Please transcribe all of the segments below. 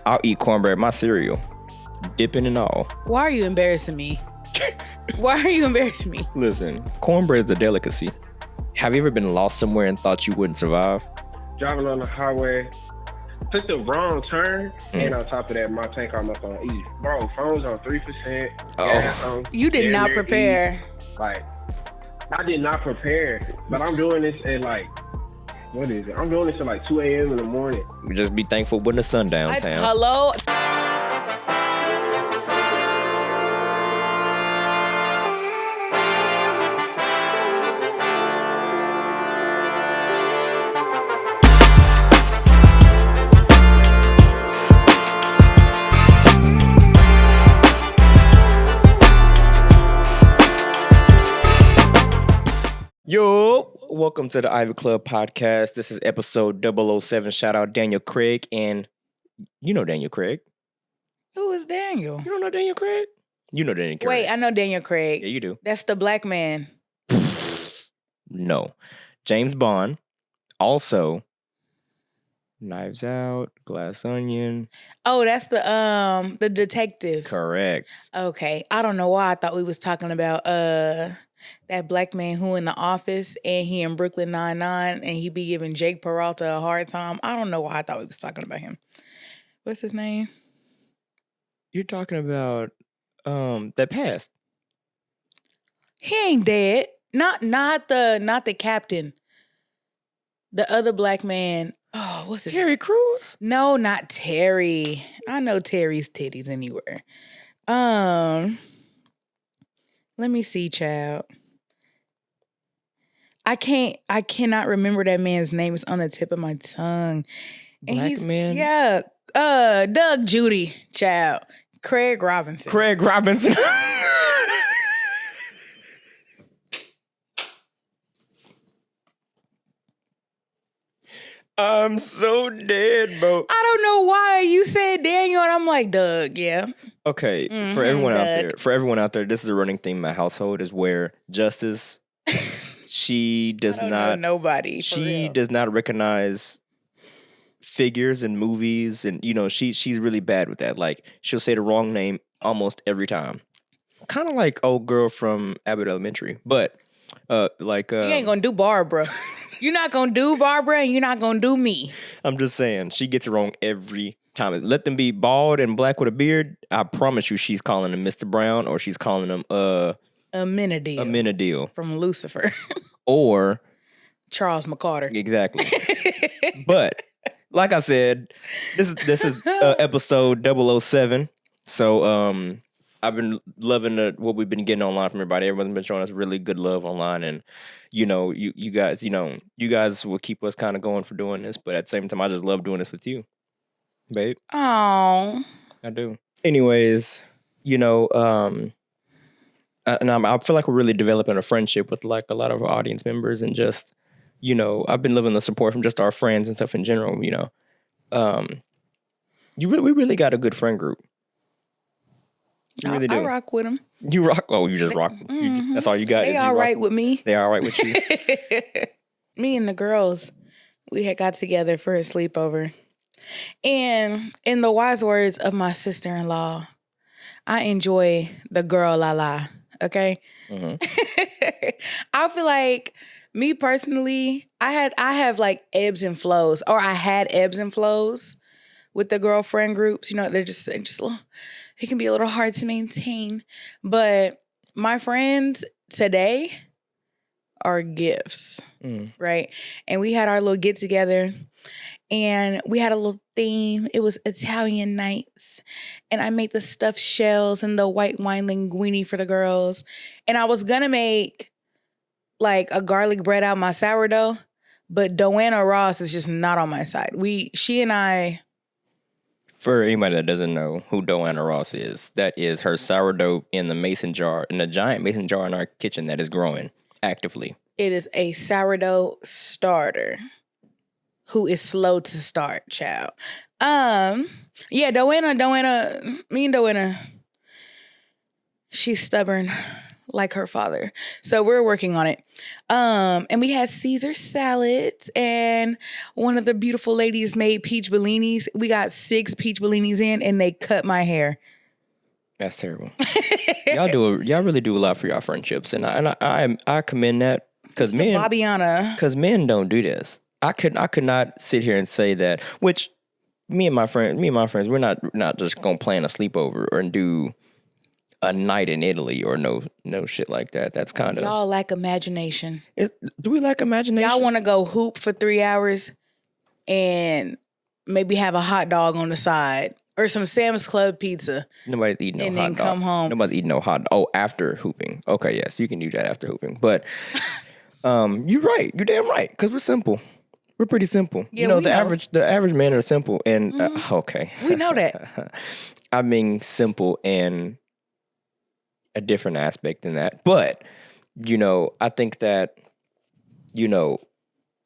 I'll eat cornbread, my cereal, dipping and all. Why are you embarrassing me? Why are you embarrassing me? Listen, cornbread's a delicacy. Have you ever been lost somewhere and thought you wouldn't survive? Driving on the highway, took the wrong turn, and on top of that, my tank almost on E. Bro, phone's on 3%. Oh. You did not prepare. Like, I did not prepare, but I'm doing this at like, what is it? I'm doing this at like 2 a.m. in the morning. Just be thankful when the sun downtown. Hello? Yo, welcome to the Ivy Club podcast. This is episode 007. Shout out Daniel Craig. And you know Daniel Craig. Who is Daniel? You don't know Daniel Craig? You know Daniel Craig. Wait, I know Daniel Craig. Yeah, you do. That's the black man. No. James Bond. Also, Knives Out, Glass Onion. Oh, that's the detective. Correct. Okay. I don't know why I thought we was talking about that black man who in The Office and he in Brooklyn Nine-Nine and he be giving Jake Peralta a hard time. I don't know why I thought we was talking about him. What's his name? You're talking about that passed. He ain't dead. Not the captain. The other black man. Oh, what's his name? Terry Crews? No, not Terry. I know Terry's titties anywhere. Let me see, child. I cannot remember that man's name. It's on the tip of my tongue. And Black man? Yeah. Doug Judy, child. Craig Robinson. Craig Robinson. I'm so dead, bro. I don't know why you said Daniel and I'm like, Doug, yeah. Okay, for everyone out there, this is a running theme in my household is where Justice, she does I don't not know nobody. She does not recognize figures in movies, and she's really bad with that. Like she'll say the wrong name almost every time. Kind of like old girl from Abbott Elementary, but you ain't gonna do Barbara. You're not gonna do Barbara, and you're not gonna do me. I'm just saying, she gets it wrong every time. Let them be bald and black with a beard. I promise you, she's calling him Mr. Brown, or she's calling him Amenadiel. Amenadiel from Lucifer, or Charles McCarter. Exactly. But like I said, this is episode 007. So I've been loving what we've been getting online from everybody. Everyone's been showing us really good love online, and you guys will keep us kind of going for doing this. But at the same time, I just love doing this with you, babe. Oh, I do. Anyways, and I feel like we're really developing a friendship with like a lot of our audience members, and just I've been loving the support from just our friends and stuff in general. We really got a good friend group. You really do. I rock with them. You rock. Oh, you just rock. That's all you got. They all right with me. They all right with you. Me and the girls, we had got together for a sleepover. And in the wise words of my sister-in-law, I enjoy the girl la la. Okay? Mm-hmm. I feel like me personally, I have like ebbs and flows, or I had ebbs and flows with the girlfriend groups. They're just a little, it can be a little hard to maintain. But my friends today are gifts, right? And we had our little get together, and we had a little theme. It was Italian nights, and I made the stuffed shells and the white wine linguine for the girls. And I was gonna make like a garlic bread out of my sourdough, but Joanna Ross is just not on my side. She and I. For anybody that doesn't know who Joanna Ross is, that is her sourdough in the giant mason jar in our kitchen that is growing actively. It is a sourdough starter who is slow to start, child. Yeah, Joanna, she's stubborn like her father. So we're working on it. And we had Caesar salads, and one of the beautiful ladies made peach bellinis. We got 6 peach bellinis in, and they cut my hair. That's terrible. Y'all really do a lot for y'all friendships, and I commend that because men don't do this. I could not sit here and say that. Which me and my friends, we're not just gonna plan a sleepover or do a night in Italy or no shit like that. That's kind of y'all lack imagination. Do we lack imagination? Y'all want to go hoop for 3 hours and maybe have a hot dog on the side or some Sam's Club pizza. Nobody's eating no and hot dog. And then come home. Nobody's eating no hot dog. Oh, after hooping. Okay, yes, you can do that after hooping. But you're right. You're damn right. Because we're simple. We're pretty simple. Yeah, the average men are simple and okay. We know that. I mean simple and a different aspect than that. But, I think that,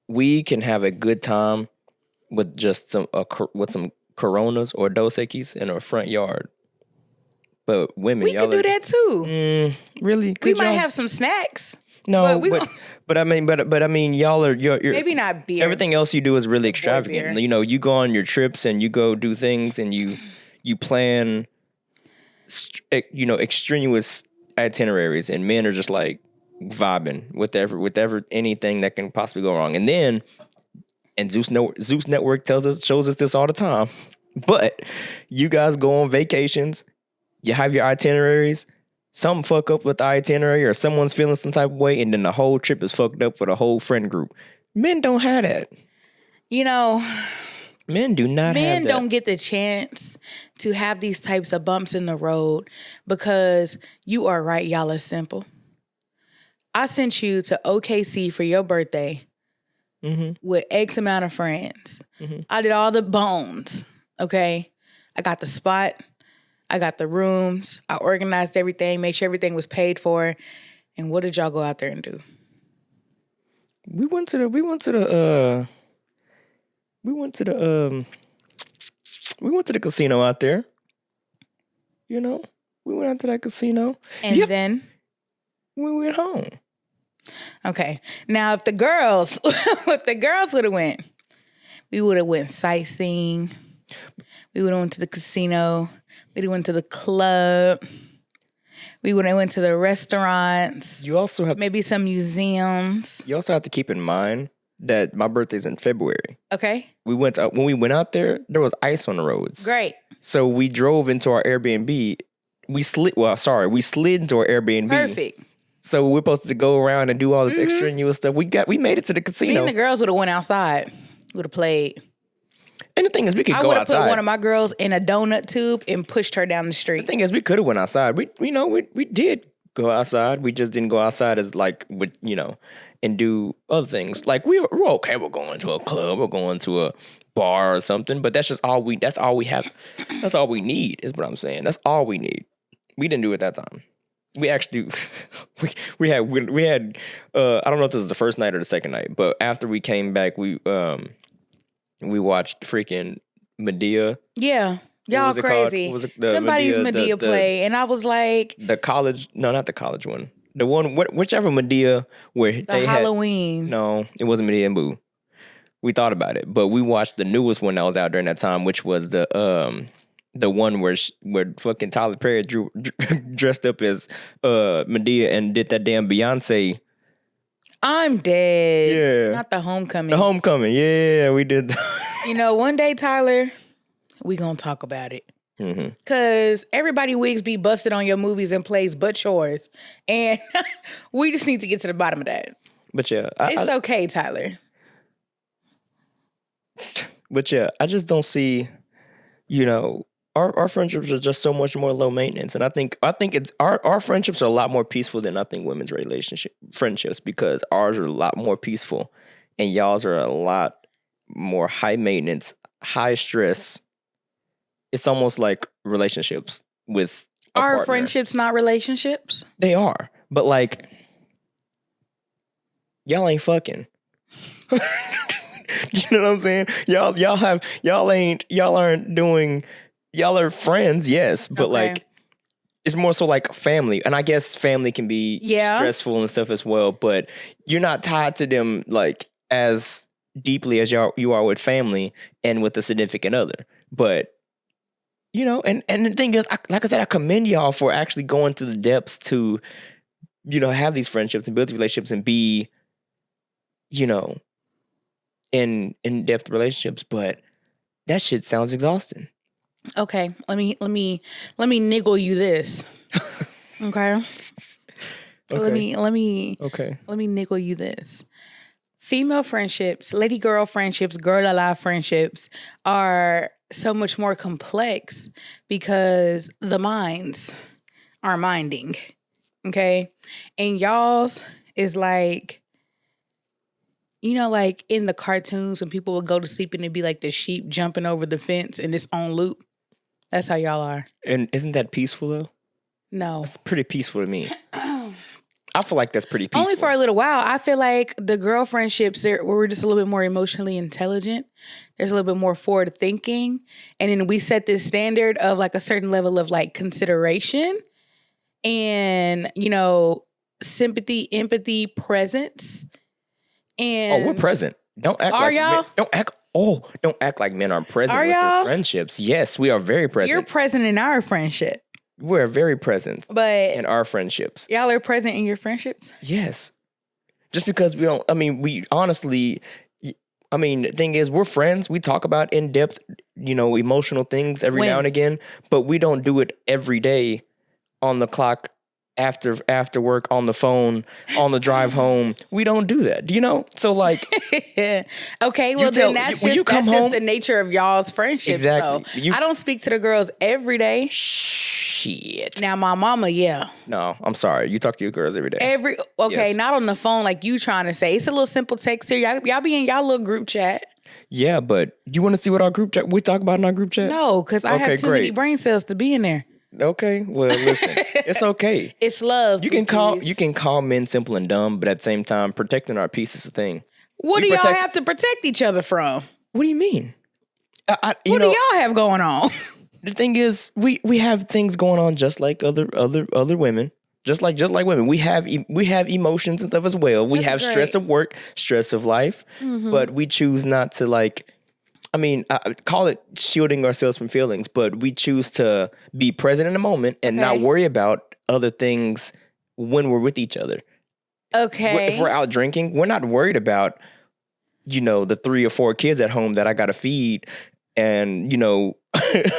we can have a good time with just some Coronas or Dos Equis in our front yard. But women, we can do that too. Really? We might have some snacks. No, but I mean, y'all are you're maybe not beer. Everything else you do is really extravagant. Beer. You go on your trips and you go do things and you plan, extraneous itineraries, and men are just like vibing with anything that can possibly go wrong. And then, Zeus Network shows us this all the time. But you guys go on vacations, you have your itineraries. Something fuck up with the itinerary or someone's feeling some type of way, and then the whole trip is fucked up for the whole friend group. Men don't have that. Men do not have that. Men don't get the chance to have these types of bumps in the road because you are right, y'all are simple. I sent you to OKC for your birthday with X amount of friends. Mm-hmm. I did all the bones, okay? I got the spot. I got the rooms. I organized everything, made sure everything was paid for. And what did y'all go out there and do? We went to the casino out there. We went out to that casino. And then we went home. Okay. Now if the girls would have went, we would have went sightseeing. We would have went to the casino. We went to the club. We went to the restaurants. You also have maybe some museums. You also have to keep in mind that my birthday's in February. Okay. When we went out there was ice on the roads. Great. So we drove into our Airbnb. We slid into our Airbnb. Perfect. So we're supposed to go around and do all this extraneous stuff. We made it to the casino. Me and the girls would have went outside. Would have played. And the thing is, we could go outside. I would have put one of my girls in a donut tube and pushed her down the street. The thing is, we could have went outside. We did go outside. We just didn't go outside as and do other things. Like we're okay. We're going to a club. We're going to a bar or something. But that's just all we. That's all we have. That's all we need. Is what I'm saying. That's all we need. We didn't do it that time. We actually we had. I don't know if this was the first night or the second night, but after we came back, we watched freaking Medea. Yeah. Y'all crazy. Somebody's Medea play. And I was like. Not the college one. The one, whichever Medea where they Halloween. No, it wasn't Medea and Boo. We thought about it. But we watched the newest one that was out during that time, which was the one where fucking Tyler Perry dressed up as Medea and did that damn Beyonce. I'm dead. Yeah. Not the homecoming. The homecoming. Yeah, we did. One day, Tyler, we gonna talk about it. Because everybody wigs be busted on your movies and plays but yours. And we just need to get to the bottom of that. But yeah. It's okay, Tyler. But yeah, I just don't see, our friendships are just so much more low maintenance, and I think it's our friendships are a lot more peaceful than I think women's friendships because ours are a lot more peaceful, and y'all's are a lot more high maintenance, high stress. It's almost like relationships with a our partner. Friendships, not relationships. They are, but like y'all ain't fucking. You know what I'm saying? Y'all are friends, yes, but okay. it's more so like family. And I guess family can be stressful and stuff as well, but you're not tied to them like as deeply as you are with family and with a significant other. But you know, and the thing is, like I said, I commend y'all for actually going to the depths to, you know, have these friendships and build relationships and be, you know, in depth relationships. But that shit sounds exhausting. Okay, let me niggle you this. Okay. Let me niggle you this. Female friendships, lady girl friendships, girl alive friendships are so much more complex because the minds are minding. Okay? And y'all's is like, you know, like in the cartoons when people would go to sleep and it'd be like the sheep jumping over the fence in its own loop. That's how y'all are. And isn't that peaceful though? No. It's pretty peaceful to me. I feel like that's pretty peaceful. Only for a little while. I feel like the girl friendships, we're just a little bit more emotionally intelligent. There's a little bit more forward thinking. And then we set this standard of like a certain level of like consideration and, you know, sympathy, empathy, presence. And we're present. Don't act like y'all? Don't act like men aren't present with y'all? their friendships. Yes, we are very present. You're present in our friendship. We're very present in our friendships. Y'all are present in your friendships? Yes. Just because we don't, we honestly, the thing is, we're friends. We talk about in-depth, you know, emotional things every now and again, but we don't do it every day on the clock, after work, on the phone, on the drive home. We don't do that. Do you know? So like, okay, well then that's just the nature of y'all's friendships. Exactly. Though. I don't speak to the girls every day. Shit. Now my mama, yeah. No, I'm sorry. You talk to your girls every day. Yes. Not on the phone like you trying to say. It's a little simple text here. Y'all be in y'all little group chat. Yeah, but you want to see what our group chat we talk about in our group chat? No, because I have too many brain cells to be in there. Okay, well, listen, it's okay. It's love. You can call men simple and dumb, but at the same time, protecting our peace is a thing. What do y'all have to protect each other from? What do you mean? What do y'all have going on? The thing is, we have things going on just like other women, just like women. We have emotions and stuff as well. We have stress of work, stress of life, but we choose not to like. I call it shielding ourselves from feelings, but we choose to be present in the moment and not worry about other things when we're with each other. Okay. If we're out drinking, we're not worried about, you know, the 3 or 4 kids at home that I got to feed and, you know,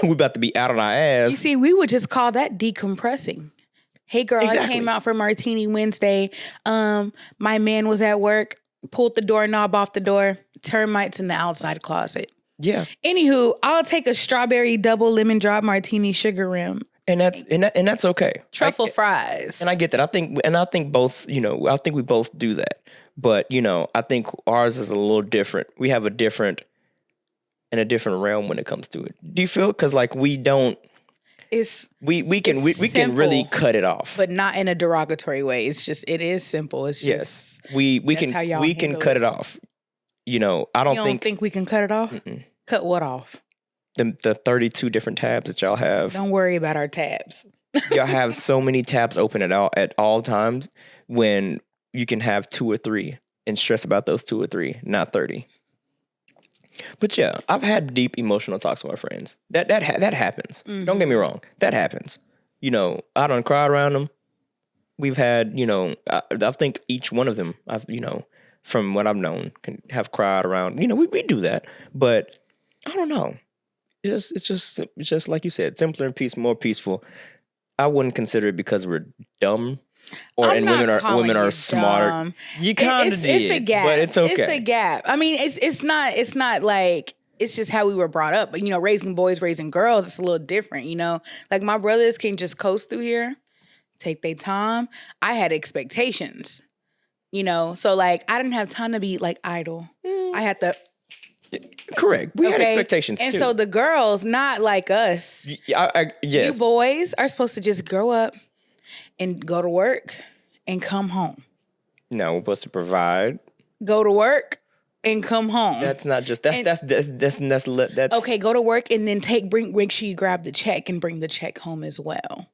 we're about to be out on our ass. You see, we would just call that decompressing. Hey, girl, I came out for Martini Wednesday. My man was at work, pulled the doorknob off the door, termites in the outside closet. Yeah. Anywho, I'll take a strawberry double lemon drop martini sugar rim. And that's okay. Truffle fries. And I get that. I think both, you know, I think we both do that. But, you know, I think ours is a little different. We have a different realm when it comes to it. Do you feel? Because like we don't. We can really cut it off, but not in a derogatory way. It is simple. It's just we can cut it off. You know, I don't think we can cut it off. Mm-mm. Cut what off? The 32 different tabs that y'all have. Don't worry about our tabs. Y'all have so many tabs open at all times when you can have 2 or 3 and stress about those 2 or 3, not 30. But yeah, I've had deep emotional talks with my friends. That happens. Mm-hmm. Don't get me wrong. That happens. You know, I don't cry around them. We've had, you know, I think each one of them, from what I've known, can have cried around. You know, we do that, but I don't know. It's just like you said, simpler and more peaceful. I wouldn't consider it because we're dumb, women are smarter. You kind of did. It's a gap, but it's okay. It's a gap. I mean, it's not like it's just how we were brought up. But you know, raising boys, raising girls, it's a little different. You know, like my brothers can just coast through here, take their time. I had expectations. You know, so like I didn't have time to be like idle. I had to. Correct. We had expectations and too. So the girls, not like us. Yes. You boys are supposed to just grow up and go to work and come home. No, we're supposed to provide. Go to work and come home. That's not just that's okay. Go to work and then make sure you grab the check and bring the check home as well.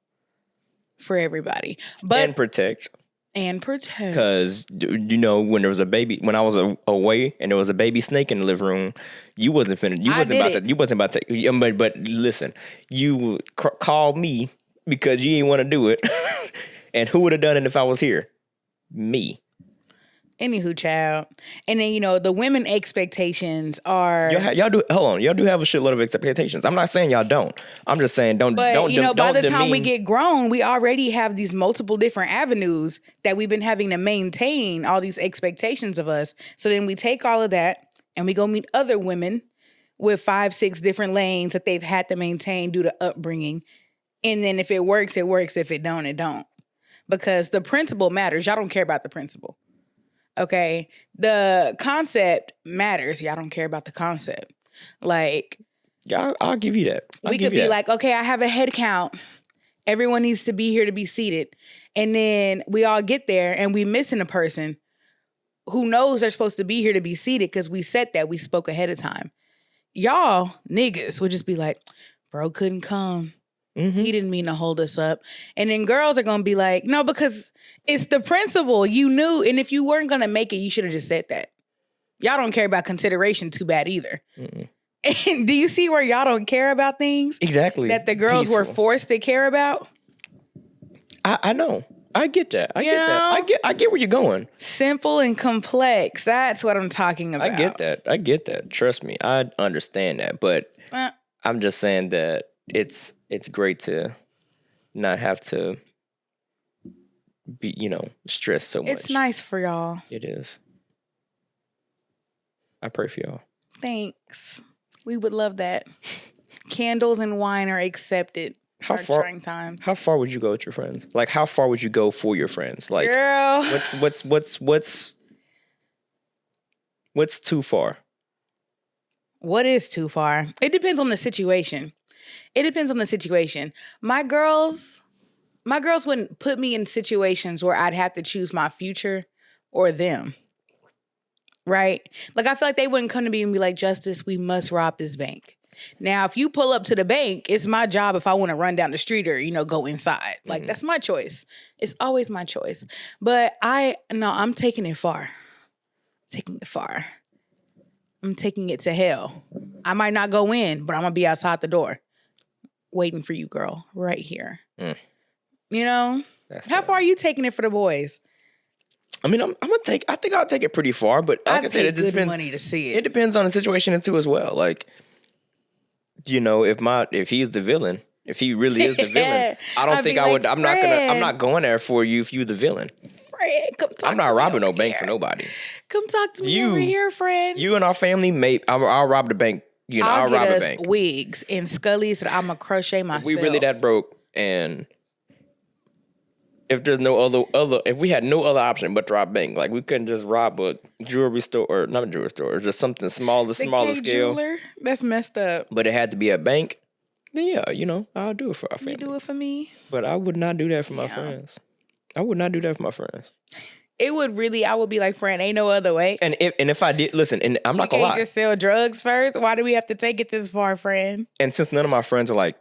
for everybody. But and protect. Because when there was a baby, when I was away and there was a baby snake in the living room, you wasn't finna. You wasn't about to. But listen, you called me because you didn't want to do it, and who would have done it if I was here? Me. Anywho, child. And then, the women expectations are... Y'all do have a shitload of expectations. I'm not saying y'all don't. I'm just saying don't by the time we demean... get grown, we already have these multiple different avenues that we've been having to maintain all these expectations of us. So then we take all of that and we go meet other women with 5-6 different lanes that they've had to maintain due to upbringing. And then if it works, it works. If it don't, it don't. Because the principle matters. Y'all don't care about the principle. Okay, the concept matters. Y'all don't care about the concept. Like, yeah, I'll give you that. We could be like, okay, I have a head count. Everyone needs to be here to be seated. And then we all get there and we missing a person who knows they're supposed to be here to be seated because we said that. We spoke ahead of time. Y'all niggas would just be like, bro couldn't come. Mm-hmm. He didn't mean to hold us up. And then girls are going to be like, no, because it's the principle. You knew. And if you weren't going to make it, you should have just said that. Y'all don't care about consideration too bad either. Mm-mm. And do you see where y'all don't care about things? Exactly. That the girls were forced to care about? I know. I get that. I get where you're going. Simple and complex. That's what I'm talking about. I get that. Trust me. I understand that. But I'm just saying that it's great to not have to be, stressed so much. It's nice for y'all. It is. I pray for y'all. Thanks. We would love that. Candles and wine are accepted. How far? Trying times. How far would you go with your friends? Like, how far would you go for your friends? Like, girl, what's too far? What is too far? It depends on the situation. My girls wouldn't put me in situations where I'd have to choose my future or them. Right? Like, I feel like they wouldn't come to me and be like, Justice, we must rob this bank. Now, if you pull up to the bank, it's my job if I want to run down the street or, go inside. Like, that's my choice. It's always my choice. But I'm taking it far. I'm taking it to hell. I might not go in, but I'm going to be outside the door waiting for you, girl, right here. How far are you taking it for the boys? I mean, I think I'll take it pretty far, but like I said, it depends. Money to see it. It depends on the situation too as well. Like, if he's the villain, if he really is the villain, I don't think I would. I'm not going there for you if you're the villain. Fred, come talk. I'm not robbing no bank for nobody. Come talk to me over here, friend. You and our family, I'll rob the bank. I'll rob the bank. Wigs and Scullies that I'm gonna crochet myself. We really that broke, and if there's no other, if we had no other option but to rob bank, like we couldn't just rob a jewelry store or not a jewelry store, or just something smaller scale. Jeweler? That's messed up. But it had to be a bank. Then yeah, I'll do it for our family. You do it for me, but I would not do that for my friends. I would not do that for my friends. I would be like, friend, ain't no other way. And if I did, listen, and I'm not gonna lie. You can't just sell drugs first? Why do we have to take it this far, friend? And since none of my friends are like,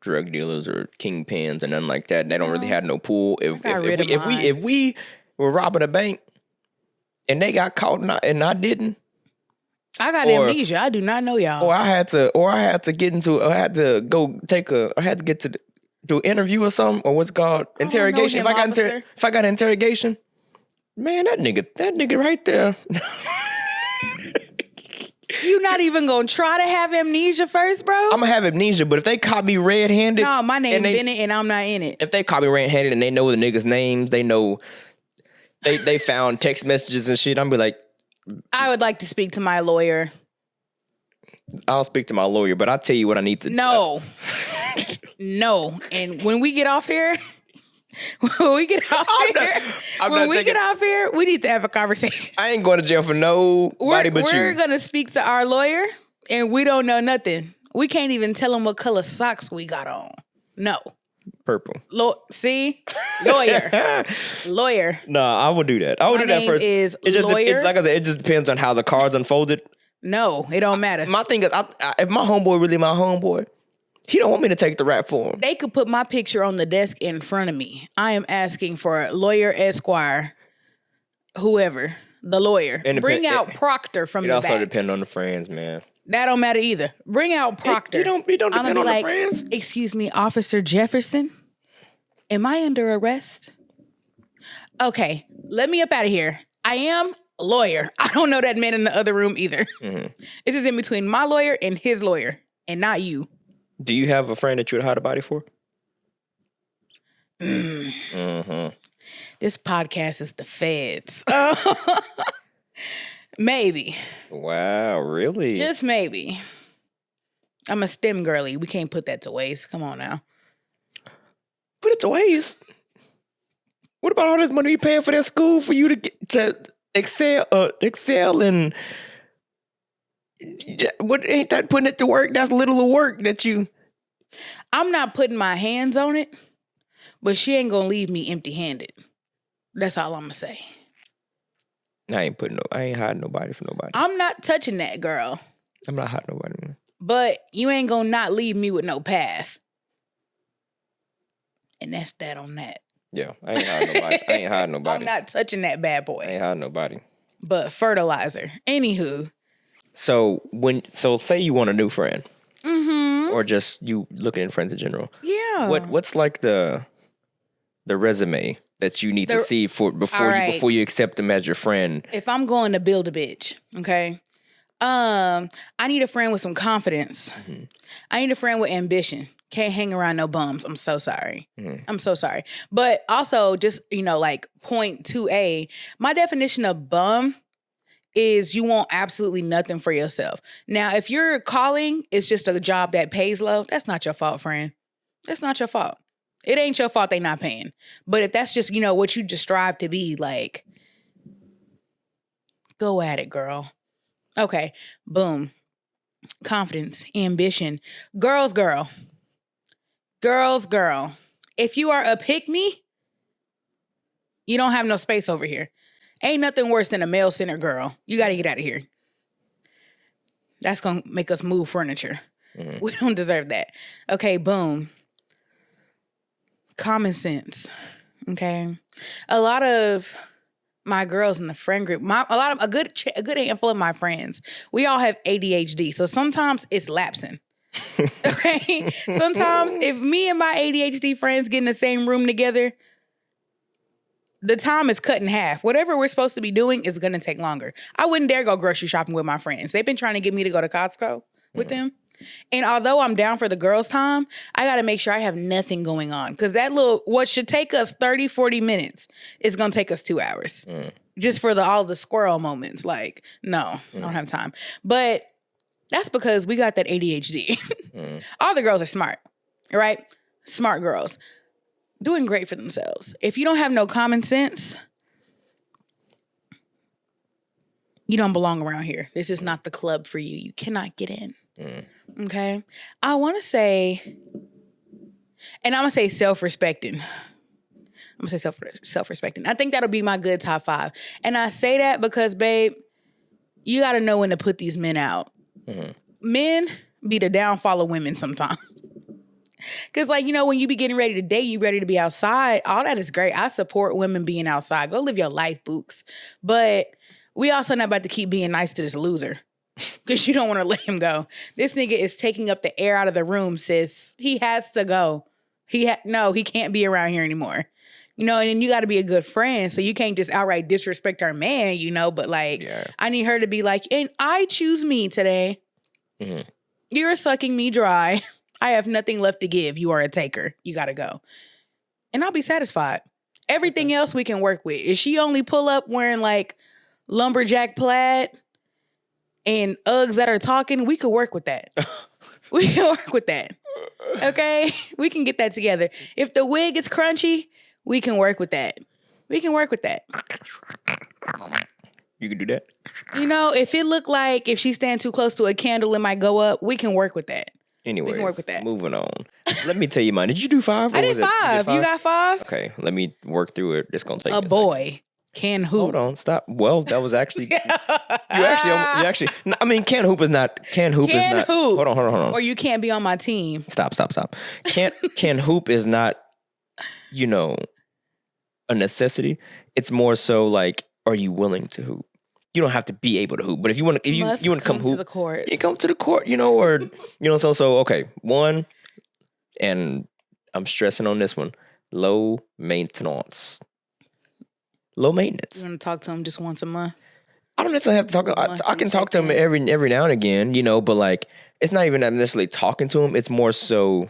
drug dealers or kingpins and nothing like that, they don't really have no pool. If we were robbing a bank and they got caught and I didn't. I got amnesia. I do not know y'all. Or I had to get to do an interview or something, or what's called interrogation. If I got interrogation, man, that nigga right there. You not even gonna try to have amnesia first, bro? I'm gonna have amnesia, but if they caught me red-handed, no, my name's Bennett and I'm not in it. If they caught me red-handed and they know the niggas' names, they know they found text messages and shit, I'm be like, I would like to speak to my lawyer. I'll speak to my lawyer, but I'll tell you what I need to. No. No. And when we get off here, we need to have a conversation. I ain't going to jail for nobody but you. We're going to speak to our lawyer, and we don't know nothing. We can't even tell him what color socks we got on. No. Purple. See? Lawyer. Lawyer. No, I will do that. I will do that first. Like I said, it just depends on how the cards unfolded. No, it don't matter. My thing is, if my homeboy really my homeboy, He don't want me to take the rap for him. They could put my picture on the desk in front of me. I am asking for lawyer Esquire, whoever, the lawyer. Bring out Proctor from the back. It also depends on the friends, man. That don't matter either. Bring out Proctor. It don't depend on the friends. Excuse me, Officer Jefferson, am I under arrest? Okay, let me up out of here. I am a lawyer. I don't know that man in the other room either. Mm-hmm. This is in between my lawyer and his lawyer, and not you. Do you have a friend that you would hide a body for? Mm-hmm. This podcast is the feds. Maybe. Wow, really? Just maybe. I'm a STEM girly. We can't put that to waste. Come on now. Put it to waste? What about all this money you paying for that school for you to get to excel and what ain't that putting it to work? That's little of work that you. I'm not putting my hands on it, but she ain't gonna leave me empty-handed. That's all I'm gonna say. I ain't hiding nobody for nobody. I'm not touching that girl. I'm not hiding nobody, man. But you ain't gonna not leave me with no path. And that's that on that. Yeah, I ain't hiding nobody. I'm not touching that bad boy. I ain't hiding nobody. But fertilizer. Anywho. So say you want a new friend. Mm-hmm. Or just you looking at friends in general. Yeah. What's like the resume that you need to see before you accept them as your friend? If I'm going to build a bitch, okay? I need a friend with some confidence. Mm-hmm. I need a friend with ambition. Can't hang around no bums. I'm so sorry. Mm-hmm. I'm so sorry. But also just, like point 2A, my definition of bum is you want absolutely nothing for yourself. Now, if your calling is just a job that pays low, that's not your fault, friend. That's not your fault. It ain't your fault they not paying. But if that's just, what you just strive to be, like, go at it, girl. Okay, boom. Confidence, ambition. Girls, girl. If you are a pick-me, you don't have no space over here. Ain't nothing worse than a male-centered girl. You got to get out of here. That's going to make us move furniture. Mm-hmm. We don't deserve that. Okay, boom. Common sense. Okay. A lot of my girls in the friend group, a good handful of my friends, we all have ADHD. So sometimes it's lapsing. Okay. Sometimes if me and my ADHD friends get in the same room together, the time is cut in half. Whatever we're supposed to be doing is going to take longer. I wouldn't dare go grocery shopping with my friends. They've been trying to get me to go to Costco with them. And although I'm down for the girls' time, I got to make sure I have nothing going on. Because what should take us 30, 40 minutes is going to take us 2 hours. Just for all the squirrel moments. Like, no, I don't have time. But that's because we got that ADHD. All the girls are smart, right? Smart girls. Doing great for themselves. If you don't have no common sense, you don't belong around here. This is not the club for you. You cannot get in. Okay? I want to say, and I'm going to say self-respecting. I think that'll be my good top 5. And I say that because, babe, you got to know when to put these men out. Mm-hmm. Men be the downfall of women sometimes. Because, when you be getting ready to date, you ready to be outside, all that is great. I support women being outside. Go live your life, books. But we also not about to keep being nice to this loser. Because you don't want to let him go. This nigga is taking up the air out of the room, sis. He has to go. He can't be around here anymore. And then you got to be a good friend. So you can't just outright disrespect our man, but I need her to be like, and I choose me today. Mm-hmm. You're sucking me dry. I have nothing left to give. You are a taker. You got to go. And I'll be satisfied. Everything else we can work with. If she only pull up wearing lumberjack plaid and Uggs that are talking, we could work with that. We can work with that. Okay? We can get that together. If the wig is crunchy, we can work with that. You can do that? If it look like if she stand too close to a candle, it might go up. We can work with that. Anyways, we can work with that. Moving on. Let me tell you mine. Did you do 5? I did 5. You got 5? Okay, let me work through it. It's going to take a boy. Can hoop. Hold on, stop. Well, that was actually you actually. I mean, can hoop is not. Hold on. Or you can't be on my team. Stop. Can hoop is not, a necessity. It's more so like, are you willing to hoop? You don't have to be able to hoop, but if you want to, you want to come hoop to the court. You come to the court, or so okay. One, and I'm stressing on this one: low maintenance. Low maintenance. You want to talk to him just once a month? I don't necessarily have to talk. I can talk to him every now and again, but like it's not even necessarily talking to him. It's more so,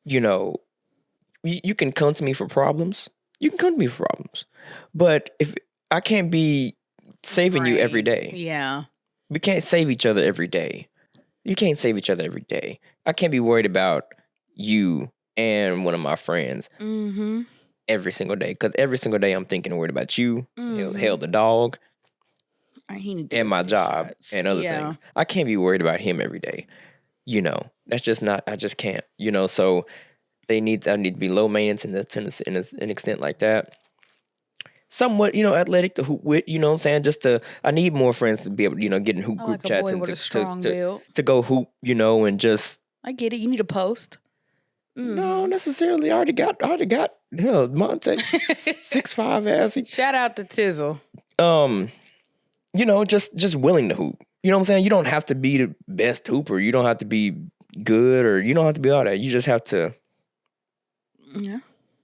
you can come to me for problems. You can come to me for problems, but if I can't be saving you every day, yeah, we can't save each other every day. You can't save each other every day. I can't be worried about you and one of my friends. Mm-hmm. Every single day, because every single day I'm thinking and worried about you, hell, the dog, and my job and other things. I can't be worried about him every day. That's just not. I just can't. So I need to be low maintenance in an extent like that. Somewhat, athletic to hoop with. You know what I'm saying? I need more friends to be able, get in hoop group chats and to go hoop. And just. I get it. You need a post. No, necessarily. I already got Monte 6'5" ass. Shout out to Tizzle. Just willing to hoop. You know what I'm saying? You don't have to be the best hooper. You don't have to be good, or you don't have to be all that. You just have to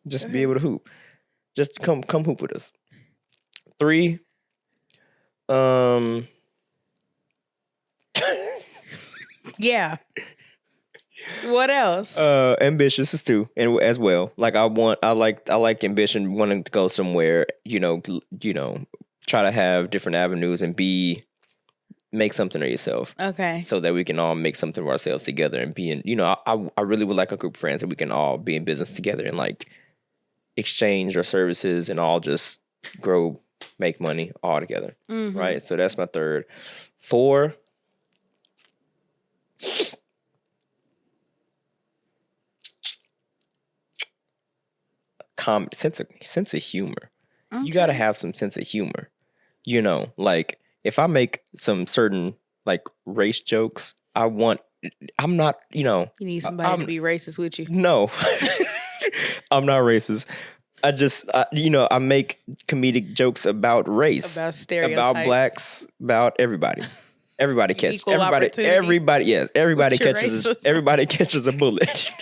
just be able to hoop. Just come hoop with us. 3. Yeah. What else? Ambitious is 2, and as well. Like I like ambition, wanting to go somewhere. Try to have different avenues and make something of yourself. Okay. So that we can all make something of ourselves together and be in. I really would like a group of friends that we can all be in business together and like exchange our services and all just grow, make money all together. Mm-hmm. Right. So that's my 3rd. 4. Sense of humor. Okay. You got to have some sense of humor. Like if I make some certain like race jokes, I'm not, You need somebody to be racist with you. No, I'm not racist. I make comedic jokes about race, about stereotypes, about blacks, about everybody. Everybody catches Yes, everybody catches a bullet.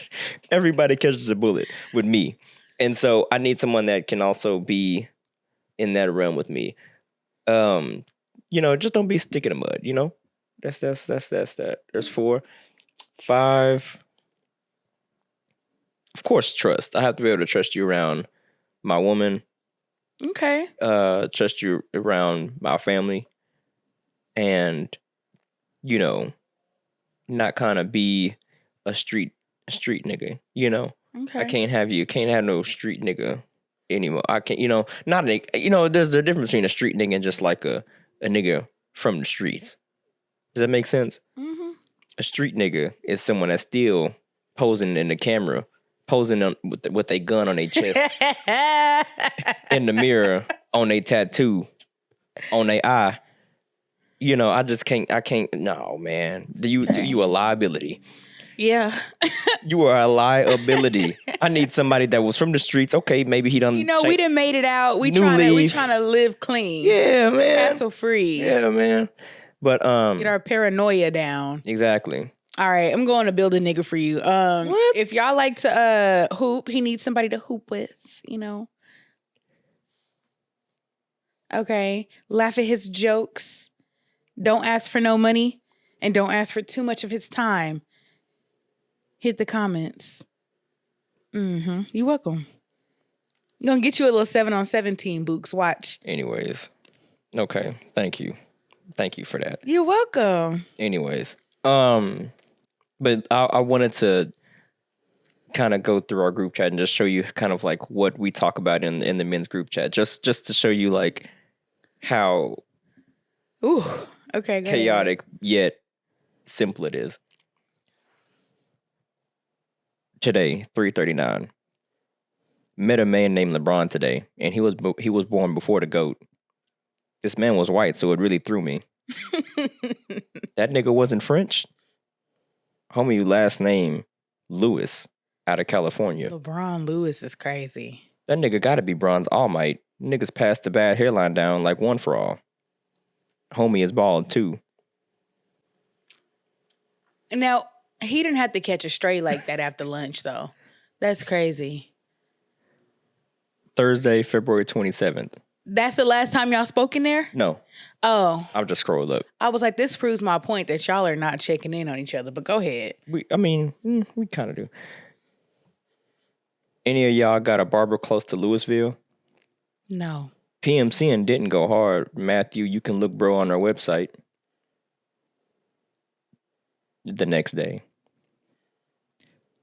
Everybody catches a bullet with me. And so I need someone that can also be in that realm with me. Just don't be stick in the mud, That's that. There's 4. 5. Of course, trust. I have to be able to trust you around my woman. Okay. Trust you around my family. And, not kind of be a street nigga, Okay. I can't have no street nigga anymore. I can't, not a, there's a difference between a street nigga and just like a nigga from the streets. Does that make sense? Mm-hmm. A street nigga is someone that's still posing in the camera, posing with a gun on their chest, in the mirror, on their tattoo, on their eye. I just can't. No, man. You a liability. Yeah. You are a liability. I need somebody that was from the streets. Okay, maybe he done. We done made it out. We trying to live clean. Yeah, man. Hassle free. Yeah, man. But get our paranoia down. Exactly. All right, I'm going to build a nigga for you. What? If y'all like to hoop, he needs somebody to hoop with. Okay, laugh at his jokes. Don't ask for no money, and don't ask for too much of his time. Hit the comments. Mm-hmm. You're welcome. I'm gonna get you a little 7-on-17, Books. Watch. Anyways, okay. Thank you for that. You're welcome. Anyways, but I wanted to kind of go through our group chat and just show you kind of like what we talk about in the men's group chat, just to show you like how chaotic yet simple it is. Today, 3:39. Met a man named LeBron today, and he was born before the GOAT. This man was white, so it really threw me. That nigga wasn't French. Homie, last name Lewis, out of California. LeBron Lewis is crazy. That nigga gotta be Bronze All Might. Niggas passed the bad hairline down like one for all. Homie is bald too. Now, he didn't have to catch a stray like that after lunch, though. That's crazy. Thursday, February 27th. That's the last time y'all spoke in there? No. Oh. I'll just scroll up. I was like, this proves my point that y'all are not checking in on each other, but go ahead. We kind of do. Any of y'all got a barber close to Louisville? No. PMCN didn't go hard. Matthew, you can look bro on our website. The next day.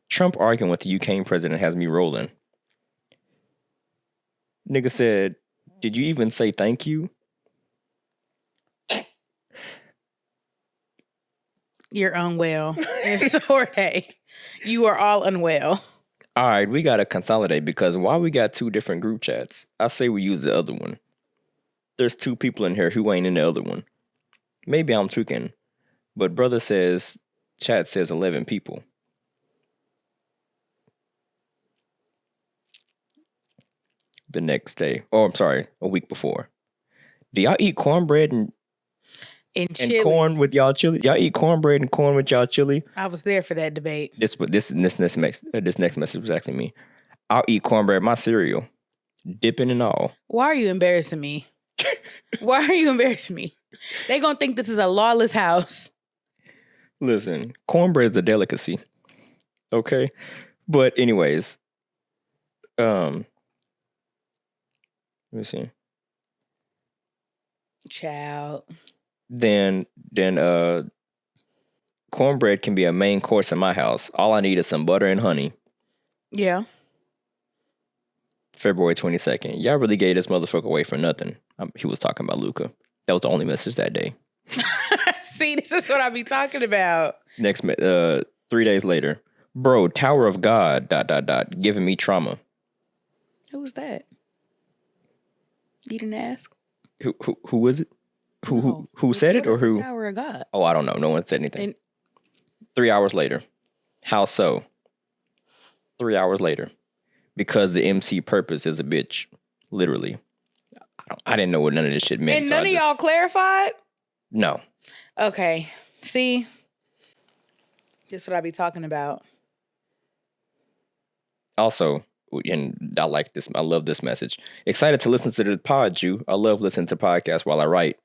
Trump arguing with the UK president has me rolling. Nigga said, did you even say thank you? You're unwell. It's Sorte. You are all unwell. All right, we got to consolidate because why we got two different group chats? I say we use the other one. There's two people in here who ain't in the other one. Maybe I'm tweaking, but brother says, chat says 11 people. The next day, I'm sorry, a week before. Do y'all eat cornbread and corn with y'all chili? Y'all eat cornbread and corn with y'all chili? I was there for that debate. This next message was actually me. I'll eat cornbread, my cereal, dipping and all. Why are you embarrassing me? Why are you embarrassing me? They gonna think this is a lawless house. Listen, cornbread is a delicacy. Okay? But anyways, let me see. Child. Then cornbread can be a main course in my house. All I need is some butter and honey. Yeah. February 22nd. Y'all really gave this motherfucker away for nothing. He was talking about Luca. That was the only message that day. See, this is what I be talking about. 3 days later. Bro, Tower of God, ... giving me trauma. Who was that? You didn't ask? Who was it? Who said it or who? Tower of God. Oh, I don't know. No one said anything. 3 hours later. How so? 3 hours later. Because the MC purpose is a bitch. Literally. I didn't know what none of this shit meant. And none of y'all clarified? No. Okay. See? This is what I be talking about. Also, and I like this. I love this message. Excited to listen to the pod, Jew. I love listening to podcasts while I write.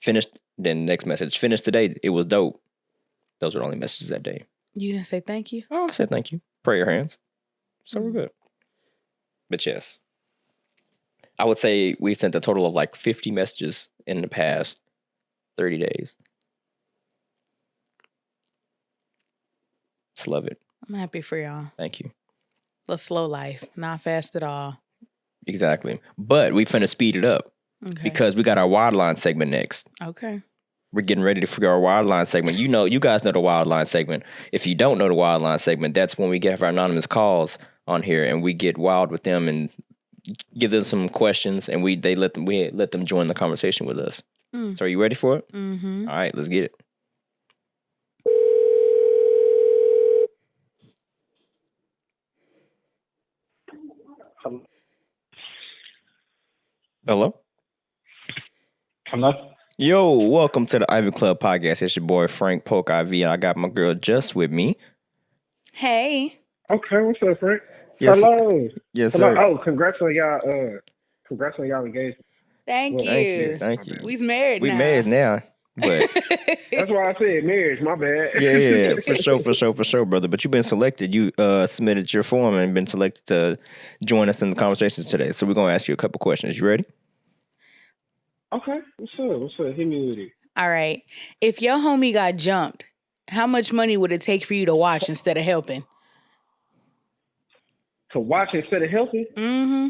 Finished. Then next message. Finished today. It was dope. Those were the only messages that day. You didn't say thank you? Oh, I said thank you. Prayer hands. So we're good. But yes. I would say we've sent a total of like 50 messages in the past 30 days. Just love it. I'm happy for y'all. Thank you. The slow life. Not fast at all. Exactly. But we finna speed it up. Okay. Because we got our wildline segment next. Okay. We're getting ready to figure our wildline segment. You guys know the wildline segment. If you don't know the wildline segment, that's when we get our anonymous calls on here and we get wild with them and give them some questions and we let them join the conversation with us. So are you ready for it? Mm-hmm. All right, let's get it. Hello? Hello? Yo, welcome to the Ivy Club podcast. It's your boy Frank Polk IV, and I got my girl Just with me. Hey. Okay, what's up, Frank? Yes, Hello. Yes, Hello. sir. Oh, congrats on y'all. Congrats on y'all engagement. Thank you. Thank you. We's married now. We married now, but That's why I said marriage. My bad. yeah, for sure, brother. But you've been selected. You submitted your form and been selected to join us in the conversations today. So we're gonna ask you a couple questions. You ready? Okay. What's up? Hit me with it. All right. If your homie got jumped, how much money would it take for you to watch instead of helping? To watch instead of helping? Mm-hmm.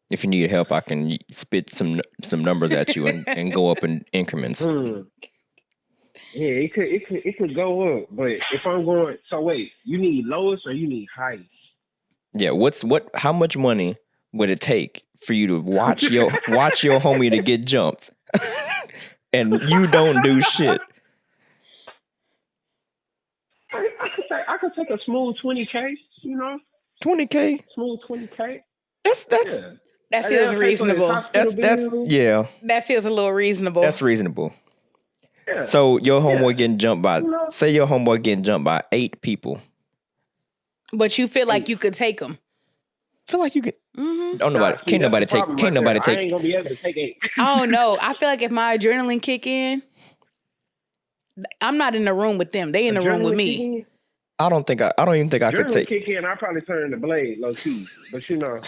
If you need help, I can spit some numbers at you and go up in increments. Yeah, it could go up, but if I'm going, so wait, you need lowest or you need highest? Yeah, how much money would it take for you to watch your homie to get jumped? And you don't do shit. I could take a smooth 20K, you know? 20K? Smooth 20K. That's Yeah. That feels reasonable. That's yeah. That feels a little reasonable. That's reasonable. Yeah. So your homeboy getting jumped by say your homeboy getting jumped by 8 people. But you feel like you could take them. Feel like you could. Mm-hmm. Can't nobody take. I ain't gonna be able to take 8. Oh no, I feel like if my adrenaline kick in, I'm not in the room with them. They in the room with me. I don't even think I could take. Kick in, I probably turn the blade low key, but you know,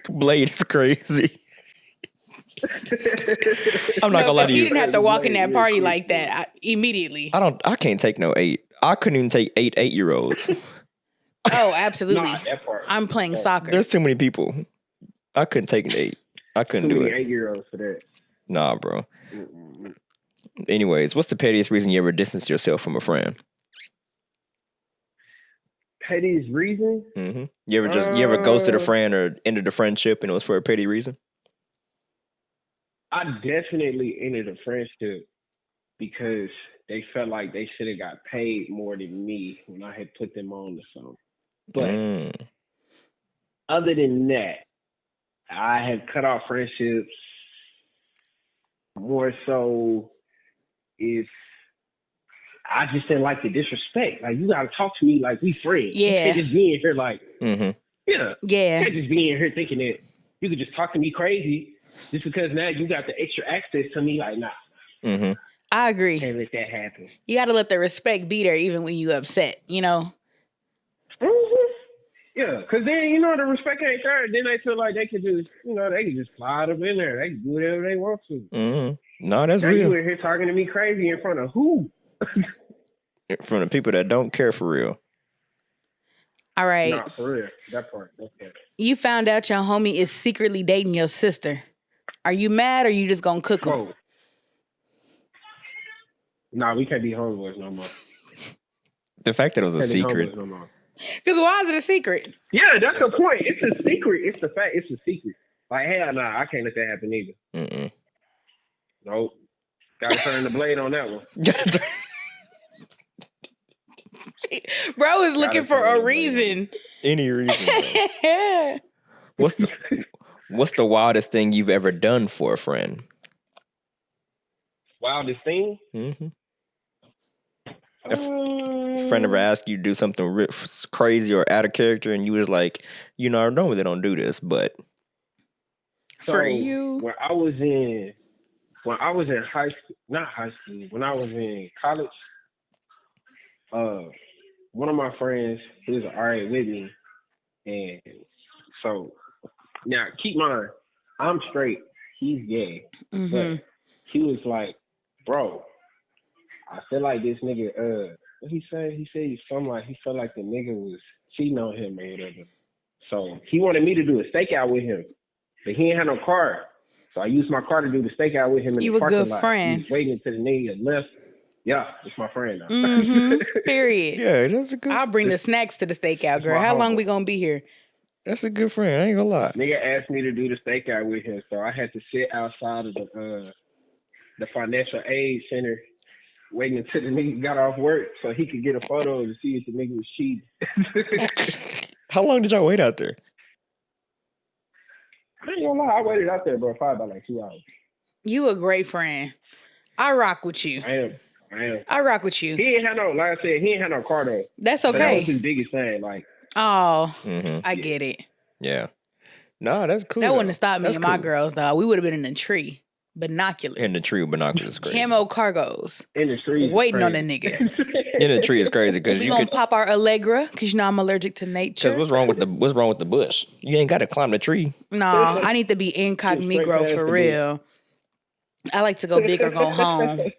blade is crazy. I'm not gonna lie to you. He didn't have to walk in that party like that immediately. I can't take no 8. I couldn't even take 8 8-year-olds. Oh, absolutely. that part. I'm playing soccer. There's too many people. I couldn't take an 8. I couldn't do it. 8-year-olds for that. Nah, bro. Anyways, what's the pettiest reason you ever distanced yourself from a friend? Pettiest reason? Mm-hmm. You ever ghosted a friend or ended a friendship and it was for a petty reason? I definitely ended a friendship because they felt like they should have got paid more than me when I had put them on to something. But other than that, I have cut off friendships more so if I just didn't like the disrespect. Like, you gotta talk to me like we friends. Yeah. You can't just be in here like, mm-hmm. Yeah. Yeah. You can't just be in here thinking that you could just talk to me crazy just because now you got the extra access to me. Like, nah. Mm-hmm. I agree. Can't let that happen. You got to let the respect be there even when you upset, you know? Mm-hmm. Yeah, because then, you know, the respect ain't there. Then they feel like they could just, you know, they can just slide up in there. They can do whatever they want to. Mm-hmm. No, that's now real. You in here talking to me crazy in front of who? In front of people that don't care for real. All right. Nah, for real. That part. Okay. You found out your homie is secretly dating your sister. Are you mad or you just gonna cook him? Bro. Nah, we can't be homeboys no more. The fact that it was a secret. No more. Because why is it a secret? Yeah, that's the point. It's a secret. It's the fact. It's a secret. Like, hell nah, I can't let that happen either. Mm-mm. Nope. Gotta turn the blade on that one. Bro is looking for a reason. Any reason. What's the wildest thing you've ever done for a friend? Wildest thing? Mm-hmm. A friend ever asked you to do something crazy or out of character, and you was like, you know, I normally don't do this, but for you. When I was in high school, not high school, when I was in college, one of my friends, he was alright with me, and so now keep in mind, I'm straight, he's gay, but he was like, bro, I feel like this nigga, what he said? He said he's something like he felt like the nigga was cheating on him or whatever. So he wanted me to do a stakeout with him, but he ain't had no car. So I used my car to do the stakeout with him in the parking lot. You a good friend. He was waiting until the nigga left. Yeah, it's my friend now. Period. Yeah, that's a good. I'll bring the snacks to the stakeout, girl. How long we gonna be here? That's a good friend. I ain't gonna lie. Nigga asked me to do the stakeout with him, so I had to sit outside of the financial aid center, waiting until the nigga got off work so he could get a photo to see if the nigga was cheating. How long did y'all wait out there? I ain't gonna lie, I waited out there, bro, probably about like 2 hours. You a great friend. I rock with you. I am. I rock with you. He ain't had no, like I said, he ain't had no car though. That's okay. But that was his biggest thing. Like, I get it. Yeah. No, that's cool. That wouldn't have stopped me and my girls, though. We would have been in the tree. Binoculars. In the tree with binoculars, crazy. Camo cargos. In the tree. Waiting on a nigga. In the tree is crazy because we gonna pop our Allegra because you know I'm allergic to nature. Because what's wrong with the bush? You ain't got to climb the tree. No, I need to be incognito for real. I like to go big or go home.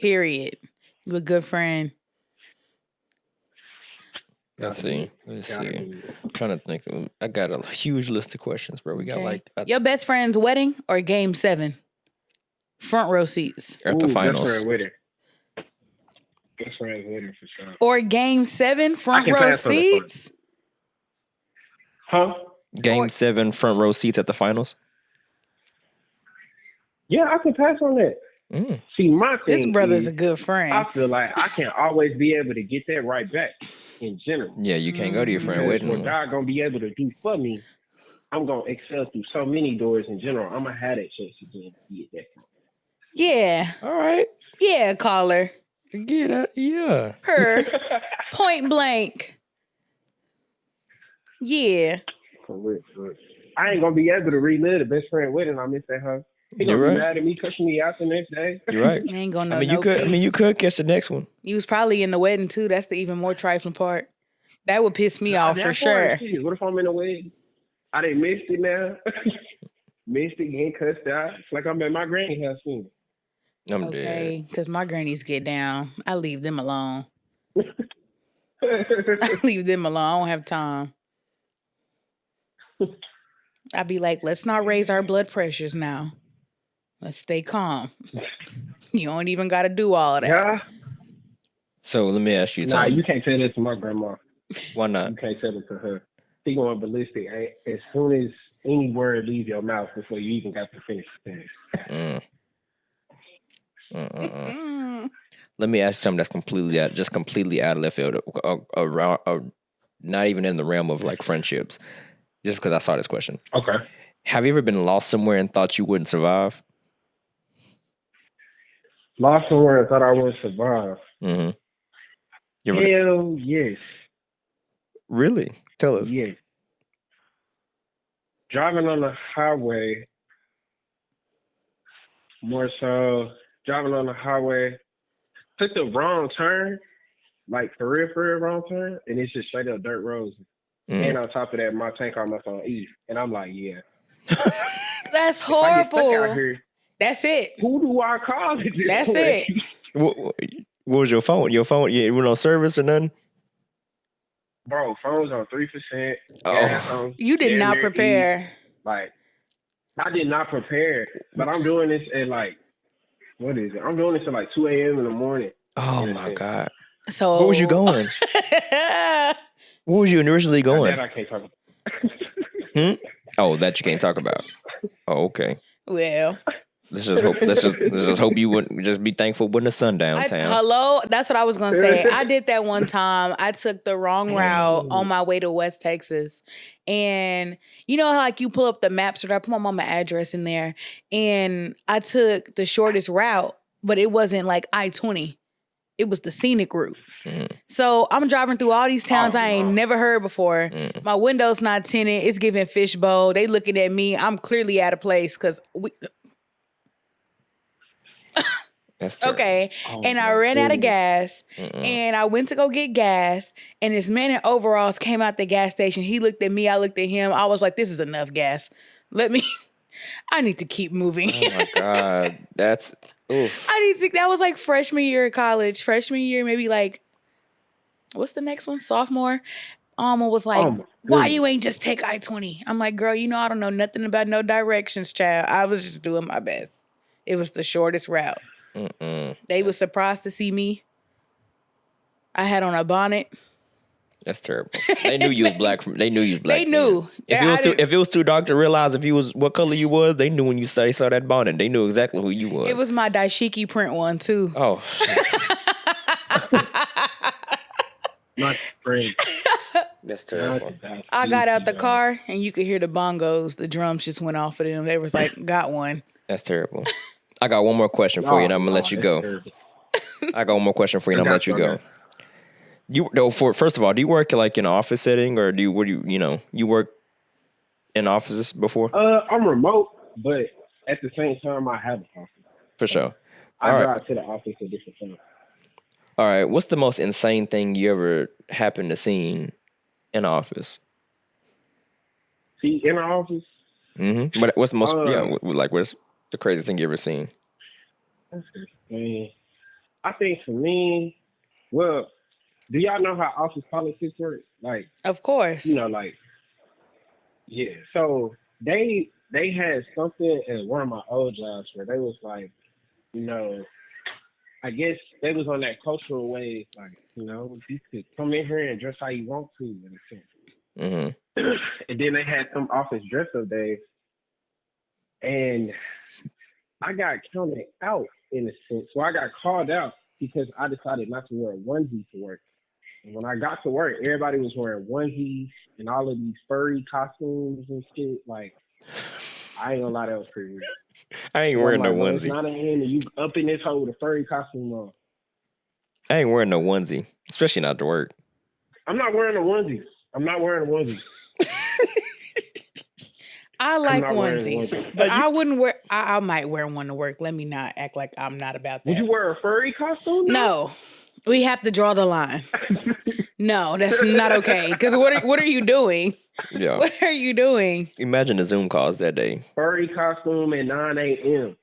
Period. You a good friend. Let's see. I'm trying to think. I got a huge list of questions, bro. We got your best friend's wedding or Game 7? Front row seats. At the finals. Best friend Best friends wedding for sure. Or Game 7 I front can row pass on the fun. seats? Huh? Game 7 front row seats at the finals. Yeah, I can pass on that. See, my thing This brother's is, a good friend. I feel like I can't always be able to get that right back in general. Yeah, you can't go to your friend Because wedding. what God gonna be able to do for me, I'm gonna excel through so many doors in general. I'm gonna have that chance again to get that. Yeah. All right. Yeah, caller. Get it. Yeah. Her. Point blank. Yeah. I ain't gonna be able to relive the best friend wedding I missed at her. He gonna You're be right. mad at me, cussing me out the next day. You're right. You ain't gonna know. I mean, you could catch the next one. You was probably in the wedding too. That's the even more trifling part. That would piss me off for sure. Shit, what if I'm in the wedding? I done missed it now. Missed it, getting cussed out. It's like I'm at my granny house soon. I'm Okay, because my grannies get down. I leave them alone. I leave them alone. I don't have time. I'd be like, let's not raise our blood pressures now. Let's stay calm. You don't even got to do all of that. Yeah. So let me ask you Nah, something. you can't say that to my grandma. Why not? You can't say that to her. She going ballistic as soon as any word leaves your mouth before you even got to finish the sentence. Let me ask you something that's completely out of left field, not even in the realm of like friendships. Just because I saw this question. Okay. Have you ever been lost somewhere and thought you wouldn't survive? Lost somewhere and thought I wouldn't survive. Mm-hmm. Hell yes. Really? Tell us. Yes. Driving on the highway, more so driving on the highway, took the wrong turn, like for real wrong turn, and it's just straight up dirt roads. And on top of that, my tank almost on E. And I'm like, yeah. That's If I get stuck horrible. out here, that's it. Who do I call at this That's point? it. What was your phone? Your phone, yeah, it was no service or nothing? Bro, phone's on 3%. Oh. You did not prepare. E. Like, I did not prepare. But I'm doing this at like, what is it? I'm doing this at like 2 a.m. in the morning. Oh my God. So where was you going? Where was you originally going? That I can't talk about. Oh, that you can't talk about. Oh, okay. Well, let's just hope you wouldn't just be thankful when the sun downtown. Hello, that's what I was gonna say. I did that one time. I took the wrong route on my way to West Texas, and you know how like you pull up the maps, or I put my mama address in there, and I took the shortest route, but it wasn't like I-20. It was the scenic route. So I'm driving through all these towns I ain't never heard before. My window's not tinted. It's giving fishbowl. They looking at me. I'm clearly out of place because we. That's terrible. Okay. And I ran out of gas. And I went to go get gas. And this man in overalls came out the gas station. He looked at me. I looked at him. I was like, this is enough gas. I need to keep moving. Oh my God. That's. Oof. That was like freshman year of college. Freshman year, maybe like, what's the next one? Sophomore. Alma was like, why you ain't just take I-20? I'm like, girl, you know I don't know nothing about no directions, child. I was just doing my best. It was the shortest route. They was surprised to see me. I had on a bonnet. That's terrible. They knew you was black. They knew you was black. They knew. If it was too dark to realize if you was what color you was, they knew when you saw that bonnet. They knew exactly who you was. It was my dashiki print one too. Oh. My friend. That's terrible. I got out the car and you could hear the bongos. The drums just went off of them. They was like, got one. That's terrible. I got one more question for you, and I'm gonna let you go. I got one more question for you, and I'm gonna let you go. First of all, do you work like in an office setting, or you work in offices before? I'm remote, but at the same time, I have an office. For sure. I drive to the office at different times. All right. What's the most insane thing you ever happened to see in an office? See, in an office? Mm-hmm. But what's the most, what's the craziest thing you ever seen? I think for me, well, do y'all know how office politics work? Like, of course. Yeah. So they had something at one of my old jobs where they was like, I guess they was on that cultural wave, like, you could come in here and dress how you want to, in a sense. Mm-hmm. And then they had some office dress up days, and I got counted out in a sense. So I got called out because I decided not to wear a onesie to work. And when I got to work, everybody was wearing onesies and all of these furry costumes and shit. Like, I ain't gonna lie, that was pretty weird. I ain't wearing no It's onesie. not in and you up in this hole with a furry costume on. I ain't wearing no onesie, especially not to work. I'm not wearing a onesie. I like onesies, but I wouldn't wear. I might wear one to work. Let me not act like I'm not about that. Would you wear a furry costume? No, we have to draw the line. No, that's not okay. Because what are you doing? Yeah. What are you doing? Imagine the Zoom calls that day. Furry costume at 9 a.m.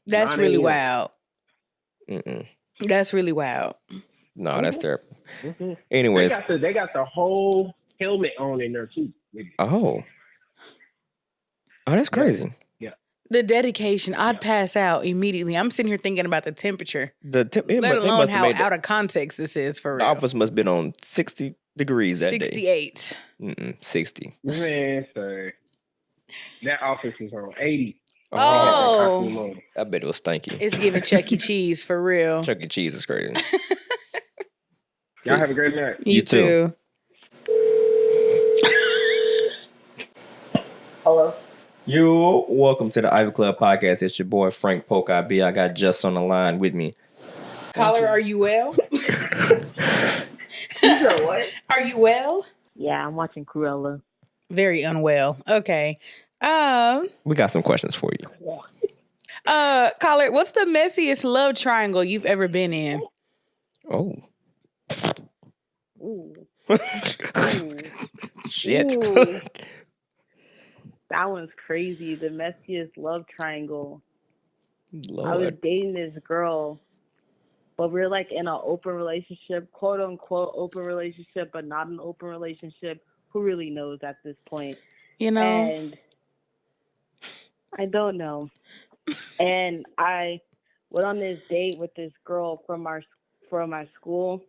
That's really wild. Mm-mm. That's really wild. No, that's terrible. Mm-hmm. Anyways, they got the whole helmet on in there too. Oh, that's crazy. Yeah. The dedication, I'd pass out immediately. I'm sitting here thinking about the temperature. Let alone how out of context this is for real. The office must have been on 60 degrees that 68. day. 60. Man, sorry. That office is on 80. Oh. I bet it was stinky. It's giving Chuck E. Cheese for real. Chuck E. Cheese is crazy. Y'all have a great night. You too. Hello. You, welcome to the Ivy Club podcast. It's your boy Frank Polk IB. I got Jess on the line with me. Caller, are you well? What? Are you well? Yeah, I'm watching Cruella. Very unwell. Okay. We got some questions for you. Caller, what's the messiest love triangle you've ever been in? Oh. Ooh. Shit. Ooh. That one's crazy. The messiest love triangle. Lord. I was dating this girl, but we're like in an open relationship, quote unquote open relationship, but not an open relationship. Who really knows at this point? And I don't know. And I went on this date with this girl from my school,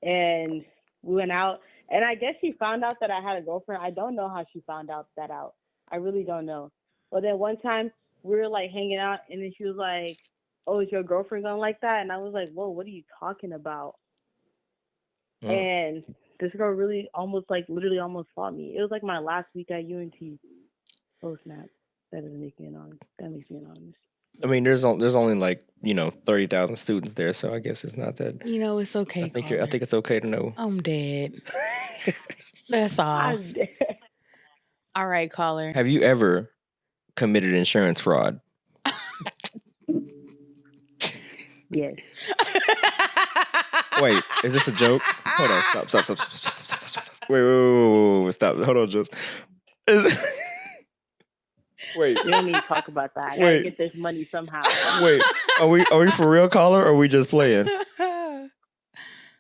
and we went out. And I guess she found out that I had a girlfriend. I don't know how she found out. I really don't know. But then one time we were like hanging out, and then she was like, "Oh, is your girlfriend gonna like that?" And I was like, "Whoa, what are you talking about?" And this girl literally almost fought me. It was like my last week at UNT. Oh snap! That doesn't make me anonymous. That makes me anonymous. I mean, there's only like 30,000 students there, so I guess it's not that. It's okay. I think it's okay to know. I'm dead. That's all. I'm dead. All right, caller. Have you ever committed insurance fraud? Yes. Wait, is this a joke? Hold on, stop. Wait, stop. Hold on, just. Wait. You don't need to talk about that. I gotta get this money somehow. Wait, are we for real, caller, or are we just playing?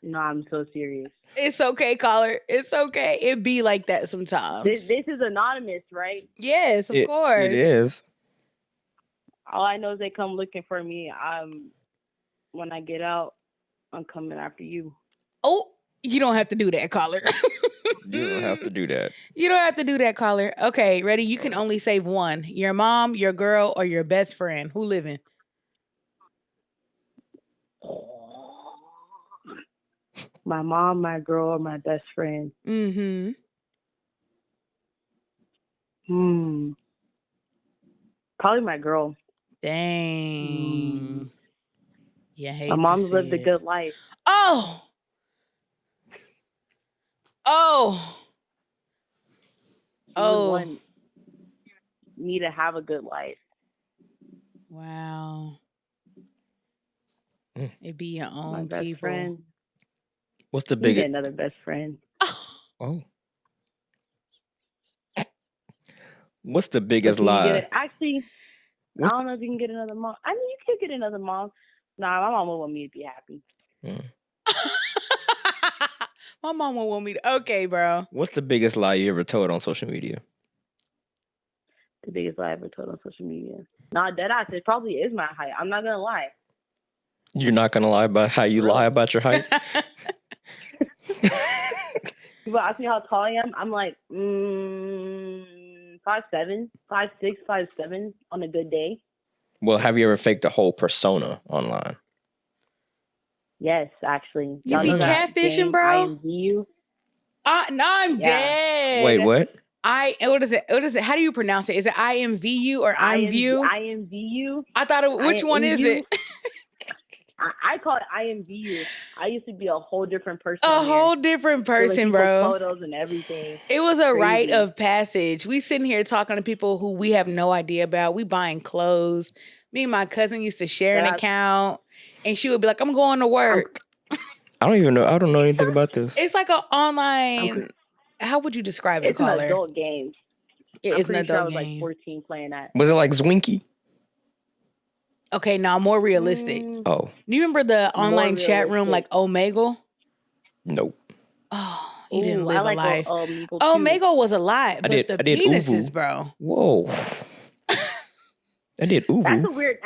No, I'm so serious. It's okay, caller. It's okay. It be like that sometimes. This is anonymous, right? Yes, of course. It is. All I know is they come looking for me. When I get out, I'm coming after you. Oh, you don't have to do that, caller. You don't have to do that. You don't have to do that, caller. Okay, ready? You can only save one. Your mom, your girl, or your best friend. Who living? My mom, my girl, or my best friend. Mm-hmm. Probably my girl. Dang. You hate my mom's lived a good life. Oh. She would want me to have a good life. Wow. It be your own my best people. Friend. What's the biggest? Another best friend. Oh. What's the biggest lie? Actually, I don't know if you can get another mom. I mean, you could get another mom. Nah, my mom would want me to be happy. My mom would want me to. Okay, bro. What's the biggest lie you ever told on social media? The biggest lie I ever told on social media. Nah, deadass, it probably is my height. I'm not gonna lie. You're not gonna lie about how you lie about your height? People ask me how tall I am. I'm like, 5'7", 5'6", 5'7" on a good day. Well, have you ever faked a whole persona online? Yes, actually. You be catfishing, bro? IMVU. No, I'm dead. Wait, what? What is it? How do you pronounce it? Is it IMVU or IMVU? IMVU. I thought which one is it? I call it IMVU. I used to be a whole different person. A whole different person, bro. Photos and everything. It was a rite of passage. We sitting here talking to people who we have no idea about. We buying clothes. Me and my cousin used to share an account, and she would be like, "I'm going to work." I don't even know. I don't know anything about this. It's like an online. How would you describe it, Caller? It's an adult game. It is an adult game. I was like 14 playing that. Was it like Zwinky? Okay, now more realistic. Oh. Do you remember the online chat room like Omegle? Nope. Oh, you didn't live a life. Omegle was a lot, but the penises, bro. Whoa. I did Uvu. That's a weird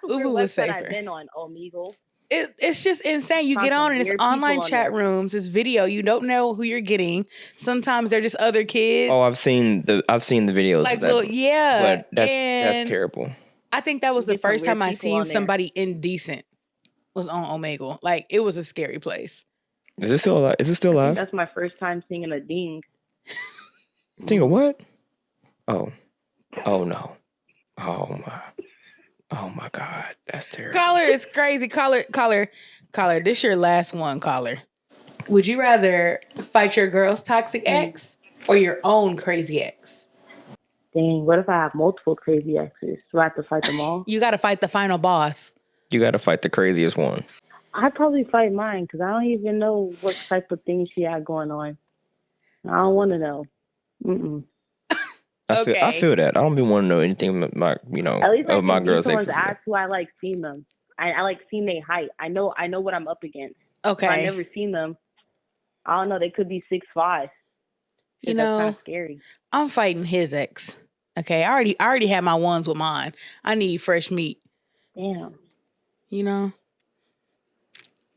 Uvu was website safer. I've been on, Omegle. It's just insane. You get on and it's online chat rooms, it's video. You don't know who you're getting. Sometimes they're just other kids. Oh, I've seen the videos like of that. But that's terrible. I think that was the first time I seen somebody indecent was on Omegle. Like, it was a scary place. Is it still alive? That's my first time seeing a ding. Ding a what? Oh no. Oh my God. That's terrible. Caller is crazy. Caller. This your last one, Caller. Would you rather fight your girl's toxic ex or your own crazy ex? Dang, what if I have multiple crazy exes? Do I have to fight them all? You got to fight the final boss. You got to fight the craziest one. I'd probably fight mine because I don't even know what type of things she had going on. I don't want to know. I feel that. I don't be want to know anything about my, at least of my girl's exes. Ask who I like seen them. I like seen their height. I know what I'm up against. Okay. But I never seen them. I don't know. They could be 6'5". That's kind of scary. I'm fighting his ex. Okay, I already had my ones with mine. I need fresh meat. Damn. Yeah.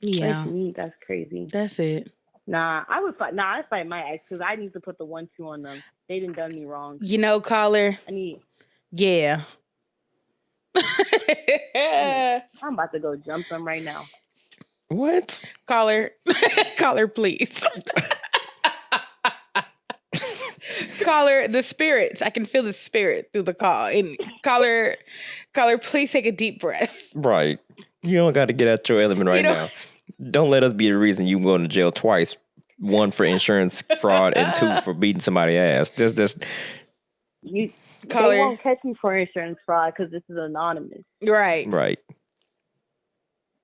Fresh meat, that's crazy. That's it. Nah, I'd fight my ex because I need to put the 1-2 on them. They done me wrong. Caller. Yeah. I'm about to go jump them right now. What? Caller, please. Caller, the spirits. I can feel the spirit through the call. And caller, please take a deep breath. Right. You don't got to get out your element right now. Don't let us be the reason you go to jail twice. 1 for insurance fraud and 2 for beating somebody's ass. They won't catch me for insurance fraud because this is anonymous. Right.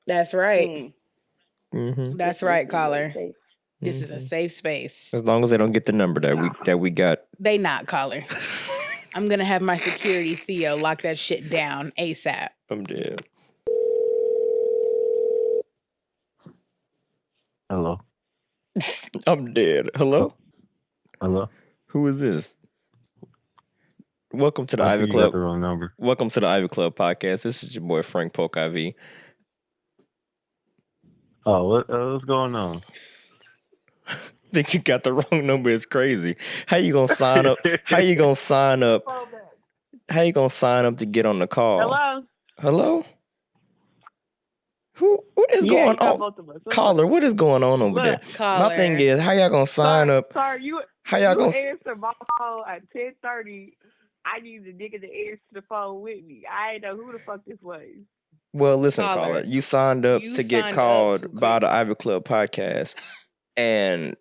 That's right. Mm-hmm. That's right, Caller. This is a safe space. As long as they don't get the number that we got. They not, Caller. I'm going to have my security Theo lock that shit down ASAP. I'm dead. Hello. I'm dead. Hello? Hello? Who is this? Welcome to the I Ivy think Club. you got the wrong number. Welcome to the Ivy Club podcast. This is your boy Frank Polk IV. Oh, what's going on? Think you got the wrong number is crazy. How you gonna sign up? How you gonna sign up? How you gonna sign up to get on the call? Hello? What is going on? Caller, what is going on over there? Caller. My thing is, how y'all gonna sign up? Sorry, How y'all gonna answer my phone at 10:30? I need the nigga to answer the phone with me. I didn't know who the fuck this was. Well, listen, caller, you signed up to get called by the Ivy Club podcast, and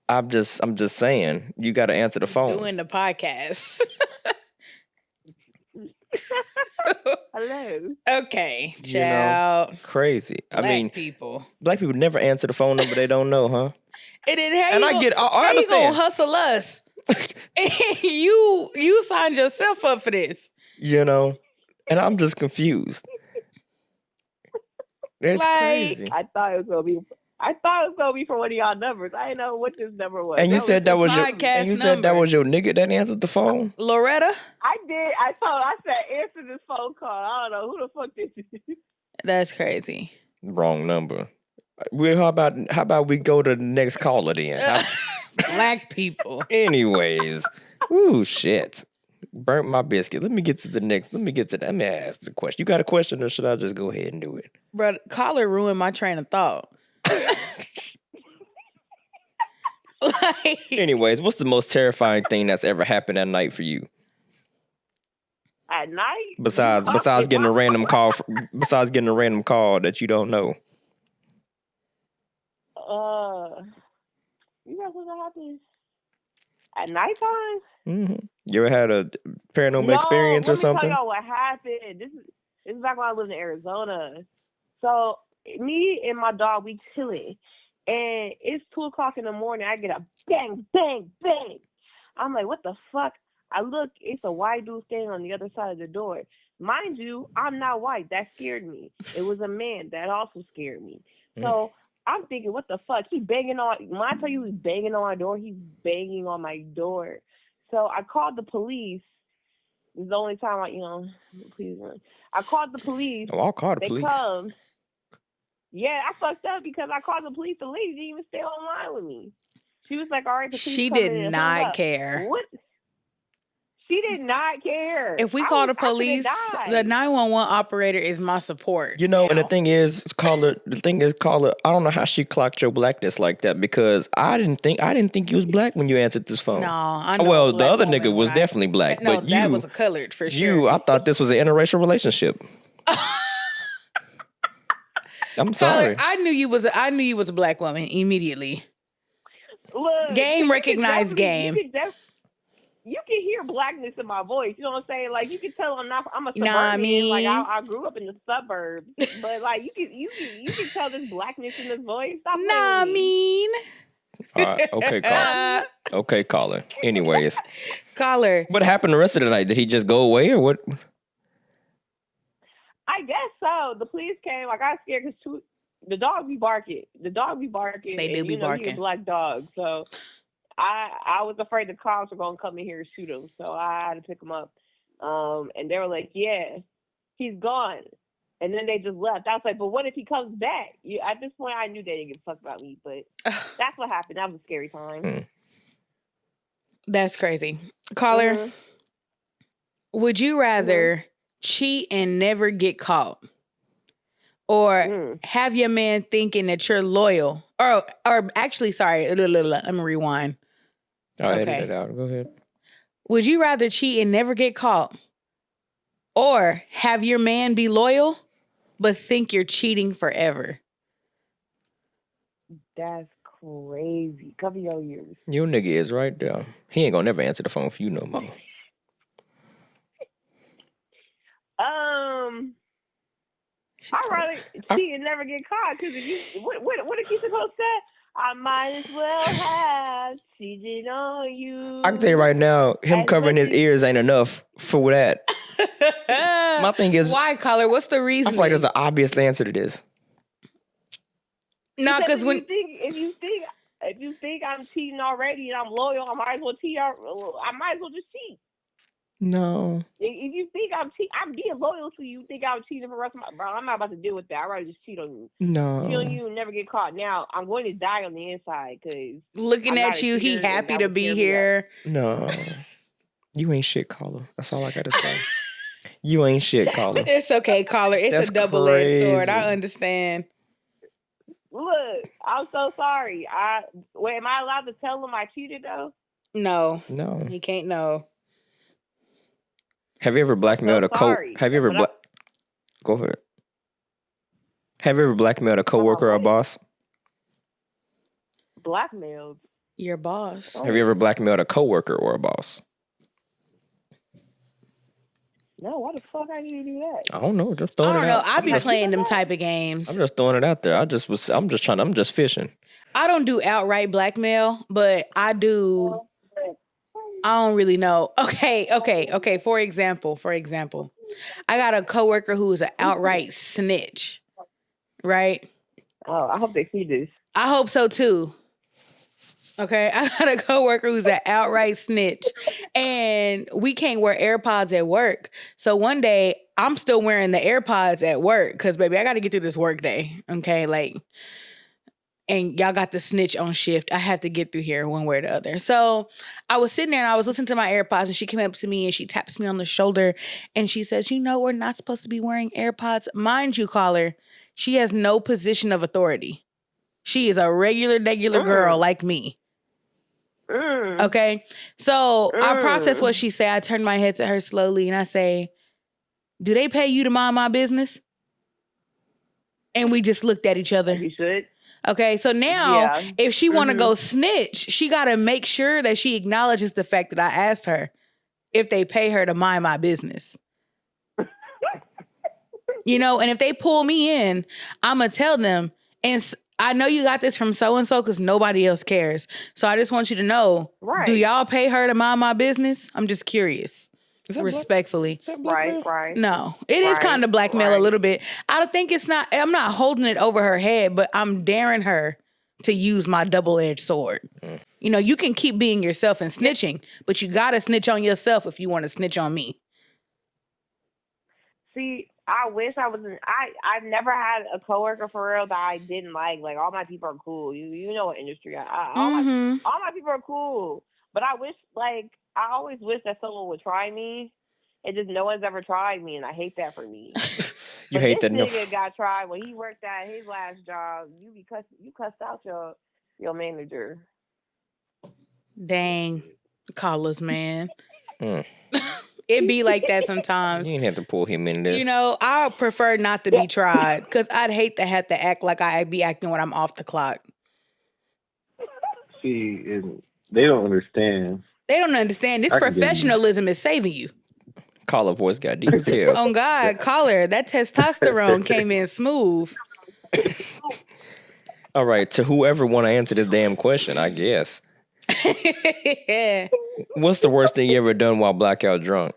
I'm just saying, you got to answer the phone. Doing the podcast. Hello. Okay, child. Crazy. Black people never answer the phone number they don't know, huh? And I understand. You gonna hustle us? you signed yourself up for this. And I'm just confused. It's crazy. I thought it was gonna be I thought it was gonna be for one of y'all numbers. I didn't know what this number was. And you said that was your. podcast And you said that number. was your nigga that answered the phone. Loretta? I did. I said answer this phone call. I don't know who the fuck this is. That's crazy. Wrong number. Well, how about we go to the next caller then? Black people. Anyways, ooh shit, burnt my biscuit. Let me get to the next. Let me ask the question. You got a question, or should I just go ahead and do it? Bro, caller ruined my train of thought. Anyways, what's the most terrifying thing that's ever happened at night for you? At night? Besides getting a random call. Besides getting a random call that you don't know. You know what happens at nighttime? Mm-hmm. You ever had a paranormal experience or something? Let me tell y'all what happened. This is back when I lived in Arizona. So me and my dog, we chilling, and it's 2:00 in the morning. I get a bang, bang, bang. I'm like, what the fuck? I look, it's a white dude standing on the other side of the door. Mind you, I'm not white. That scared me. It was a man. That also scared me. So I'm thinking, what the fuck? He banging on. When I tell you he's banging on my door, he's banging on my door. So I called the police. It's the only time please. I called the police. Oh, I'll call the police. They come. Yeah, I fucked up because I called the police. The lady didn't even stay online with me. She was like, all right, the police she come did in not care. What? She did not care. If we call the police, the 911 operator is my support. You know, and the thing is, caller, I don't know how she clocked your blackness like that, because I didn't think you was black when you answered this phone. No, I know. Well, the other nigga was definitely black, no, but that was a colored for sure. I thought this was an interracial relationship. I'm sorry. Tyler, I knew you was a black woman immediately. Look, game recognized game. You can hear blackness in my voice. You know what I'm saying? Like, you can tell I'm a suburban. Like, I grew up in the suburbs, but like you can tell there's blackness in this voice. Stop mean. All right, okay, caller. Okay, caller. Anyways, caller. What happened the rest of the night? Did he just go away, or what? I guess so. The police came. I got scared because the dog be barking. They do be barking. He's a black dog, so. I was afraid the cops were gonna come in here and shoot him, so I had to pick him up. And they were like, "Yeah, he's gone," and then they just left. I was like, "But what if he comes back?" At this point, I knew they didn't give a fuck about me, but that's what happened. That was a scary time. That's crazy, caller. Would you rather cheat and never get caught, or have your man thinking that you're loyal? Or actually, sorry, let me rewind. I'll edit it out. Go ahead. Would you rather cheat and never get caught, or have your man be loyal but think you're cheating forever? That's crazy. Cover your ears. Your nigga is right there. He ain't gonna never answer the phone for you no more. I'd rather cheat and never get caught, because what if you supposed to say? I might as well have cheated on you. I can tell you right now, him covering his ears ain't enough for that. My thing is, why, caller? What's the reason? I feel like there's an obvious answer to this. No, because if you think I'm cheating already and I'm loyal, I might as well cheat. I might as well just cheat. No. If you think I'm being loyal to you, think I'm cheating for the rest of my... Bro, I'm not about to deal with that. I'd rather just cheat on you. No. Cheat on you and never get caught. Now, I'm going to die on the inside, because... Looking at you, he happy to be here. No. You ain't shit, caller. That's all I gotta say. You ain't shit, caller. It's okay, caller. It's a double-edged sword. I understand. Look, I'm so sorry. Am I allowed to tell him I cheated, though? No. He can't know. Have you ever blackmailed a Go ahead. Have you ever blackmailed a coworker or a boss? Blackmailed? Your boss. Have you ever blackmailed a coworker or a boss? No, why the fuck I need to do that? I don't know. Just throwing it out. I don't know. I be playing them type of games. I'm just throwing it out there. I'm just fishing. I don't do outright blackmail, but I do. I don't really know. Okay. For example, I got a coworker who is an outright snitch, right? Oh, I hope they see this. I hope so too. Okay, I got a coworker who's an outright snitch, and we can't wear AirPods at work. So one day, I'm still wearing the AirPods at work because, baby, I got to get through this work day. Okay, like, and y'all got the snitch on shift. I have to get through here one way or the other. So I was sitting there and I was listening to my AirPods, and she came up to me and she taps me on the shoulder and she says, "You know, we're not supposed to be wearing AirPods." Mind you, caller, she has no position of authority. She is a regular girl like me. Okay, so I process what she said. I turn my head to her slowly and I say, "Do they pay you to mind my business?" And we just looked at each other. You should. Okay, so now if she want to go snitch, she got to make sure that she acknowledges the fact that I asked her if they pay her to mind my business. You know, and if they pull me in, I'm going to tell them, and I know you got this from so-and-so because nobody else cares. So I just want you to know, do y'all pay her to mind my business? I'm just curious. Respectfully. Right. No, it is kind of blackmail a little bit. I don't think I'm not holding it over her head, but I'm daring her to use my double-edged sword. You know, you can keep being yourself and snitching, but you got to snitch on yourself if you want to snitch on me. See, I wish I wasn't. I've never had a coworker for real that I didn't like. Like, all my people are cool. You know what industry all my people are cool. But I always wish that someone would try me. And just no one's ever tried me, and I hate that for me. You hate that. This nigga got tried when he worked at his last job. You cussed out your manager. Dang, callers, man. It be like that sometimes. You didn't have to pull him in this. You know, I prefer not to be tried because I'd hate to have to act like I be acting when I'm off the clock. See, they don't understand. They don't understand. This professionalism is saving you. Caller voice got deep as hell. Oh, God. Caller, that testosterone came in smooth. All right. To whoever want to answer this damn question, I guess. What's the worst thing you ever done while blackout drunk?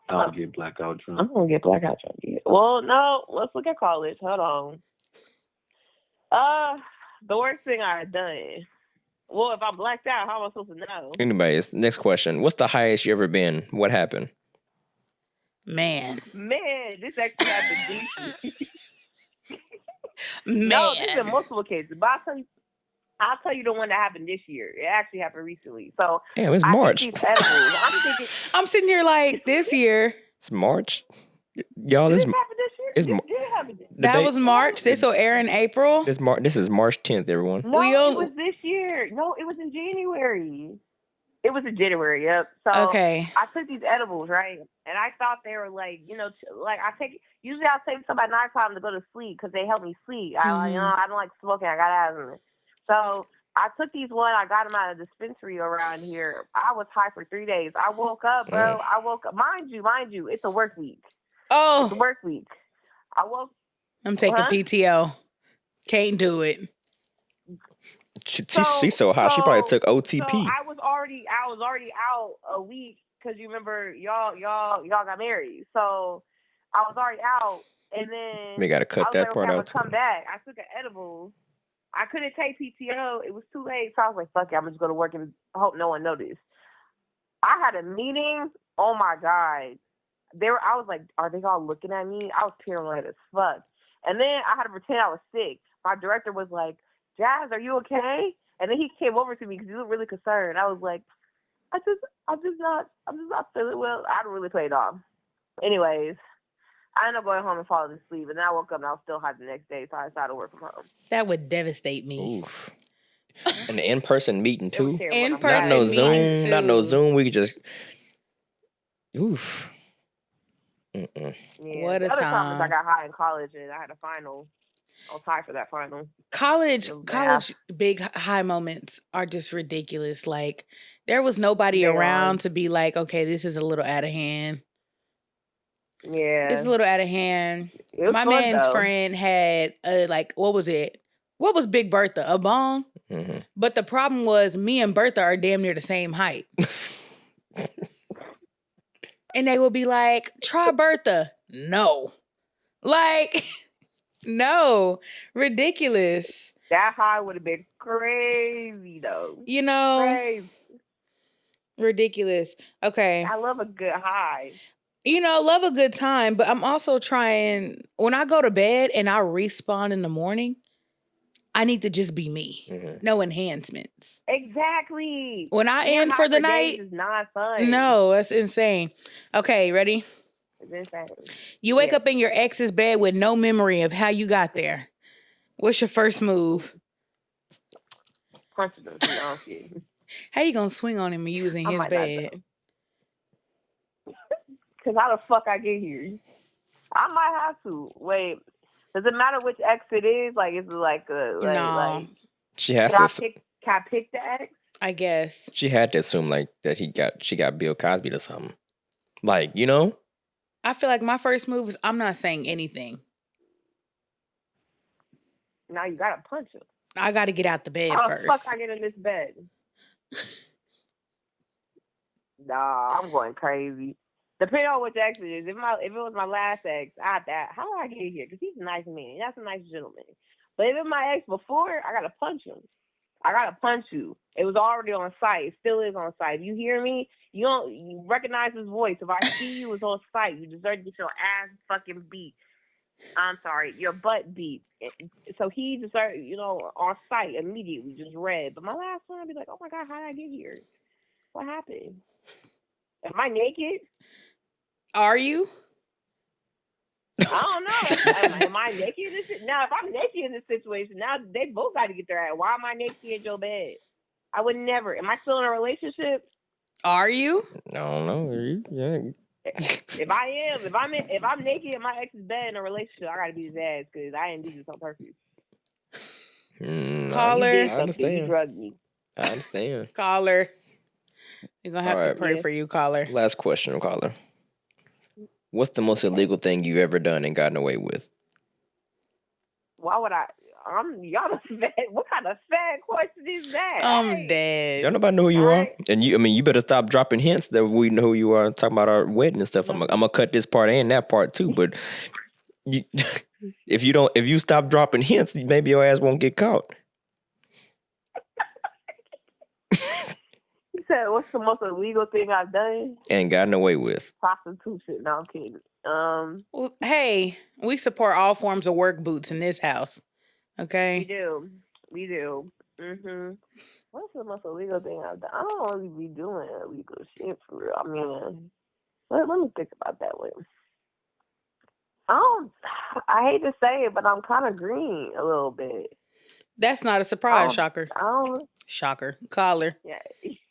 I'll get blackout drunk. I'm going to get blackout drunk. Well, no. Let's look at college. Hold on. The worst thing I've done. Well, if I'm blacked out, how am I supposed to know? Anyways, next question. What's the highest you ever been? What happened? Man, this actually happened this year. Man. No, this is in multiple cases. But I'll tell you the one that happened this year. It actually happened recently. So damn, it's March. I'm sitting here like this year. It's March. Y'all, this happened this year. It's that was March. This will air in April. This is March 10th, everyone. No, it was this year. No, it was in January. It was in January. Yep. So okay. I took these edibles, right, and I thought they were like, like usually I'll take some at nighttime to go to sleep because they help me sleep. I don't like smoking. I got asthma. So I took these I got them at a dispensary around here. I was high for 3 days. I woke up, bro. I woke up. Mind you, it's a work week. Oh. It's a work week. I'm taking PTO. Can't do it. She's so high. She probably took OTP. So I was already out a week because you remember y'all got married. So I was already out, and then we gotta cut that part out. Come back. I took an edible. I couldn't take PTO. It was too late, so I was like, "Fuck it, I'm just gonna work and hope no one noticed." I had a meeting. Oh my God. I was like, are they all looking at me? I was paranoid as fuck. And then I had to pretend I was sick. My director was like, "Jazz, are you okay?" And then he came over to me because he was really concerned. I was like, I'm just not feeling well. I had to really play it off. Anyways, I ended up going home and falling asleep. And then I woke up and I was still high the next day, so I decided to work from home. That would devastate me. Oof. An in-person meeting too. In-person not no Zoom. We could just. Oof. Yeah, what a time! I got high in college and I had a final. I was high for that final. College big high moments are just ridiculous. Like there was nobody around to be like, okay, this is a little out of hand. Yeah, it's a little out of hand. My man's friend had what was it? What was Big Bertha? A bong? Mm-hmm. But the problem was me and Bertha are damn near the same height. And they would be like, try Bertha. No. Like, No, ridiculous. That high would have been crazy, though. You know, Crazy. ridiculous. Okay. I love a good high. You know, love a good time, but I'm also trying, when I go to bed and I respawn in the morning, I need to just be me. Mm-hmm. No enhancements. Exactly. When I end for the night, is not fun. No, that's insane. Okay, ready? It's insane. You wake up in your ex's bed with no memory of how you got there. What's your first move? Punch him. How you gonna swing on him and using his bed? Because how the fuck I get here? I might have to. Wait, does it matter which ex it is? Like, is it like a like? She has to. Can I pick the ex? I guess she had to assume like that she got Bill Cosby or something. Like, you know. I feel like my first move is I'm not saying anything. Now you gotta punch him. I gotta get out the bed how first. How the fuck I get in this bed? Nah, I'm going crazy. Depending on which ex it is. If it was my last ex, how do I get here? Because he's a nice man. That's a nice gentleman. But if it's my ex before, I gotta punch him. I gotta punch you. It was already on site. It still is on site. You hear me? You recognize his voice. If I see you, it's on site. You deserve to get your ass fucking beat. I'm sorry, your butt beat. So he deserved, on site immediately, just red. But my last one, I'd be like, oh my God, how did I get here? What happened? Am I naked? Are you? I don't know. Am I naked in this? Now, if I'm naked in this situation, now they both got to get their ass. Why am I naked in your bed? I would never. Am I still in a relationship? Are you? I don't know. Yeah. If I'm naked in my ex's bed in a relationship, I gotta beat his ass because I didn't do this on purpose. Caller, I understand. You drugged me. I understand. Caller, you're gonna have to pray for you, caller. Last question, caller. What's the most illegal thing you've ever done and gotten away with? Why would I? Y'all fed. What kind of fed question is that? I'm dead. Don't nobody know who you are, and you better stop dropping hints that we know who you are. Talking about our wedding and stuff. I'm gonna cut this part and that part too. But if you stop dropping hints, maybe your ass won't get caught. You said, what's the most illegal thing I've done and gotten away with? Prostitution. No, I'm kidding. Well, hey, we support all forms of work boots in this house. Okay. We do. Mhm. What's the most illegal thing I've done? I don't really be doing illegal shit for real. I mean, let me think about that one. I hate to say it, but I'm kind of green a little bit. That's not a surprise, shocker. Shocker. Caller. Yeah.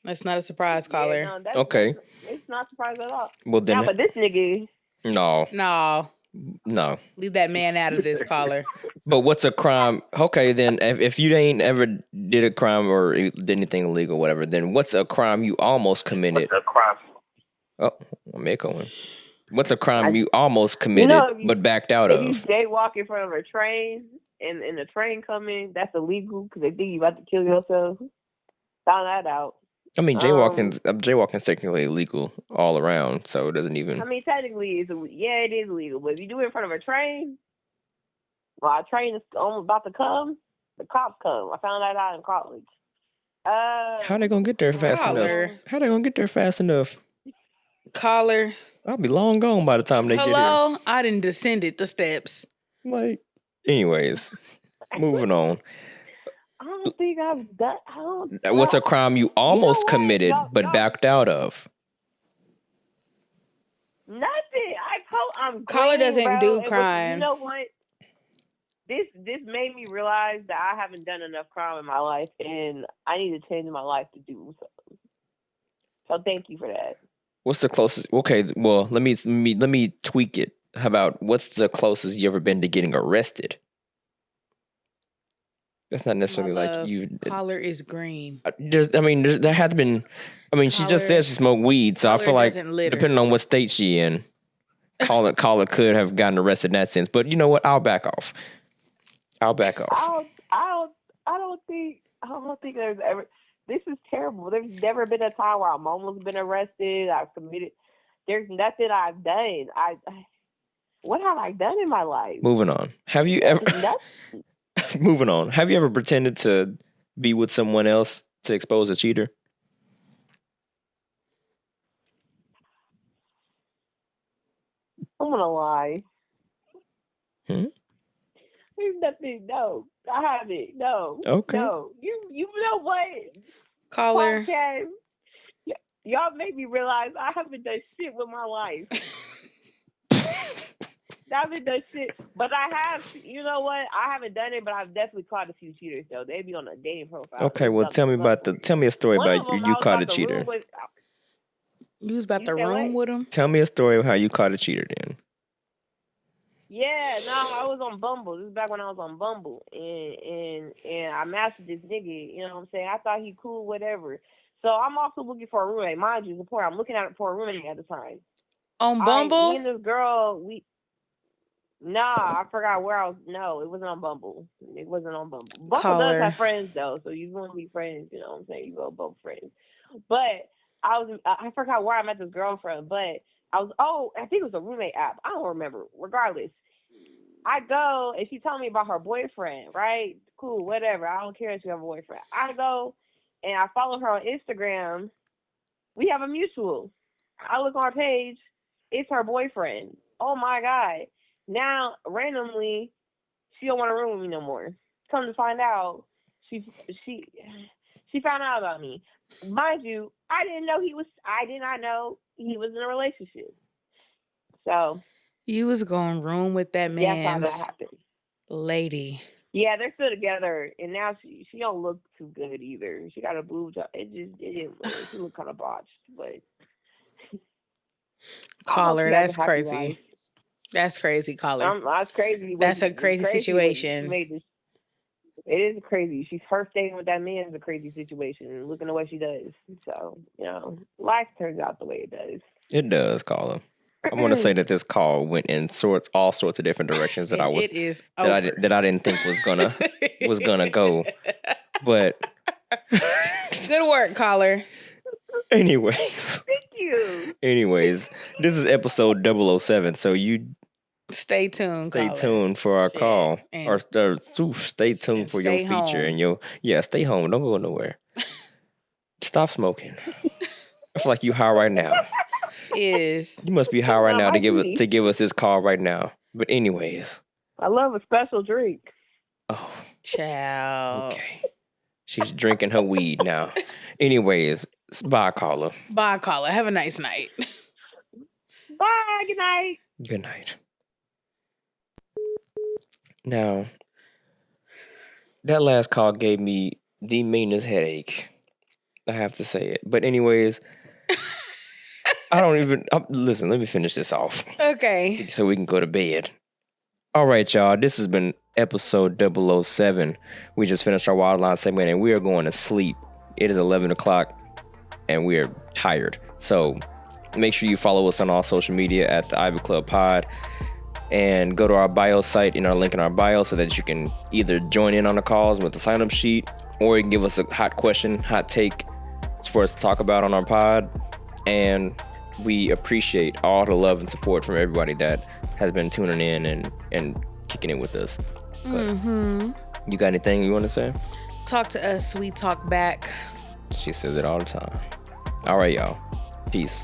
That's not a surprise, caller. Yeah, no, okay. It's not a surprise at all. Well, then. But this nigga. No. Leave that man out of this, caller. But what's a crime? Okay, then if you ain't ever did a crime or did anything illegal, whatever, then what's a crime you almost committed? What's a crime? Oh, I'm echoing. What's a crime you almost committed but backed out of? If you jaywalk in front of a train and the train coming, that's illegal because they think you about to kill yourself. Found that out. I mean, jaywalking's technically illegal all around, so it doesn't even. I mean, technically, it is illegal. But if you do it in front of a train, while a train is almost about to come, the cops come. I found that out in college. How they gonna get there fast enough? How they gonna get there fast enough? Caller. I'll be long gone by the time they get here. Hello, I done descended the steps. Anyways, moving on. I don't think I've done. What's a crime you almost committed but backed out of? Nothing. I'm Caller green, doesn't bro. do crime. You know what? This made me realize that I haven't done enough crime in my life, and I need to change my life to do so. So thank you for that. What's the closest? Okay, well let me tweak it. How about what's the closest you ever been to getting arrested? That's not necessarily like you. Caller is green. There had been. I mean, she just said she smoked weed, so I feel like depending on what state she in, caller could have gotten arrested in that sense. But you know what? I'll back off. I don't think there's ever. This is terrible. There's never been a time where I've almost been arrested. I've committed. There's nothing I've done. What have I done in my life? Moving on. Have you ever? Moving on. Have you ever pretended to be with someone else to expose a cheater? I'm gonna lie. There's nothing. No, I haven't. No. Okay. No. You know what? Caller. Podcast, y'all make me realize I haven't done shit with my life. I haven't done shit, but I have. You know what? I haven't done it, but I've definitely caught a few cheaters though. They'd be on a dating profile. Okay, well, tell me a story about you caught a cheater. You was about to room with him? Tell me a story of how you caught a cheater then. Yeah, no, I was on Bumble. This is back when I was on Bumble, and I mastered this nigga. You know what I'm saying? I thought he cool, whatever. So I'm also looking for a roommate. Mind you, support. I'm looking for a roommate at the time. On Bumble? Me and this girl, I forgot where I was. No, it wasn't on Bumble. It wasn't on Bumble. Bumble does have friends though, so you want to be friends. You know what I'm saying? You go both friends. But I forgot where I met this girl from, but I think it was a roommate app. I don't remember. Regardless, I go and she told me about her boyfriend, right? Cool, whatever. I don't care if you have a boyfriend. I go and I follow her on Instagram. We have a mutual. I look on her page. It's her boyfriend. Oh my God. Now, randomly, she don't want to room with me no more. Come to find out, she found out about me. Mind you, I did not know he was in a relationship. So you was going room with that man's lady. Yeah, they're still together, and now she don't look too good either. She got a boob job. She looked kind of botched, but Caller, that's crazy. Life. That's crazy, caller. That's crazy. That's a crazy situation. It is crazy. She's her staying with that man is a crazy situation. Looking at what she does. So, life turns out the way it does. It does, caller. I want to say that this call went in all sorts of different directions that I didn't think was gonna go. But good work, caller. Anyways. Thank you. Anyways, this is episode 007, so you stay tuned. Stay tuned for our call, or stay tuned for your feature home. And stay home. Don't go nowhere. Stop smoking. I feel like you high right now. You must be high right now to give us this call right now. But anyways, I love a special drink. Oh, child. Okay, she's drinking her weed now. Anyways, bye, caller. Bye, caller. Have a nice night. Bye. Good night. Good night. Now, that last call gave me the meanest headache. I have to say it. But anyways, listen, let me finish this off. Okay. So we can go to bed. All right, y'all. This has been episode 007. We just finished our Wildline segment and we are going to sleep. It is 11 o'clock and we are tired. So make sure you follow us on all social media at the Ivy Club Pod. And go to our bio site in our link in our bio so that you can either join in on the calls with the sign-up sheet, or you can give us a hot question, hot take for us to talk about on our pod. And we appreciate all the love and support from everybody that has been tuning in and kicking it with us. But you got anything you want to say? Talk to us, we talk back. She says it all the time. All right, y'all. Peace.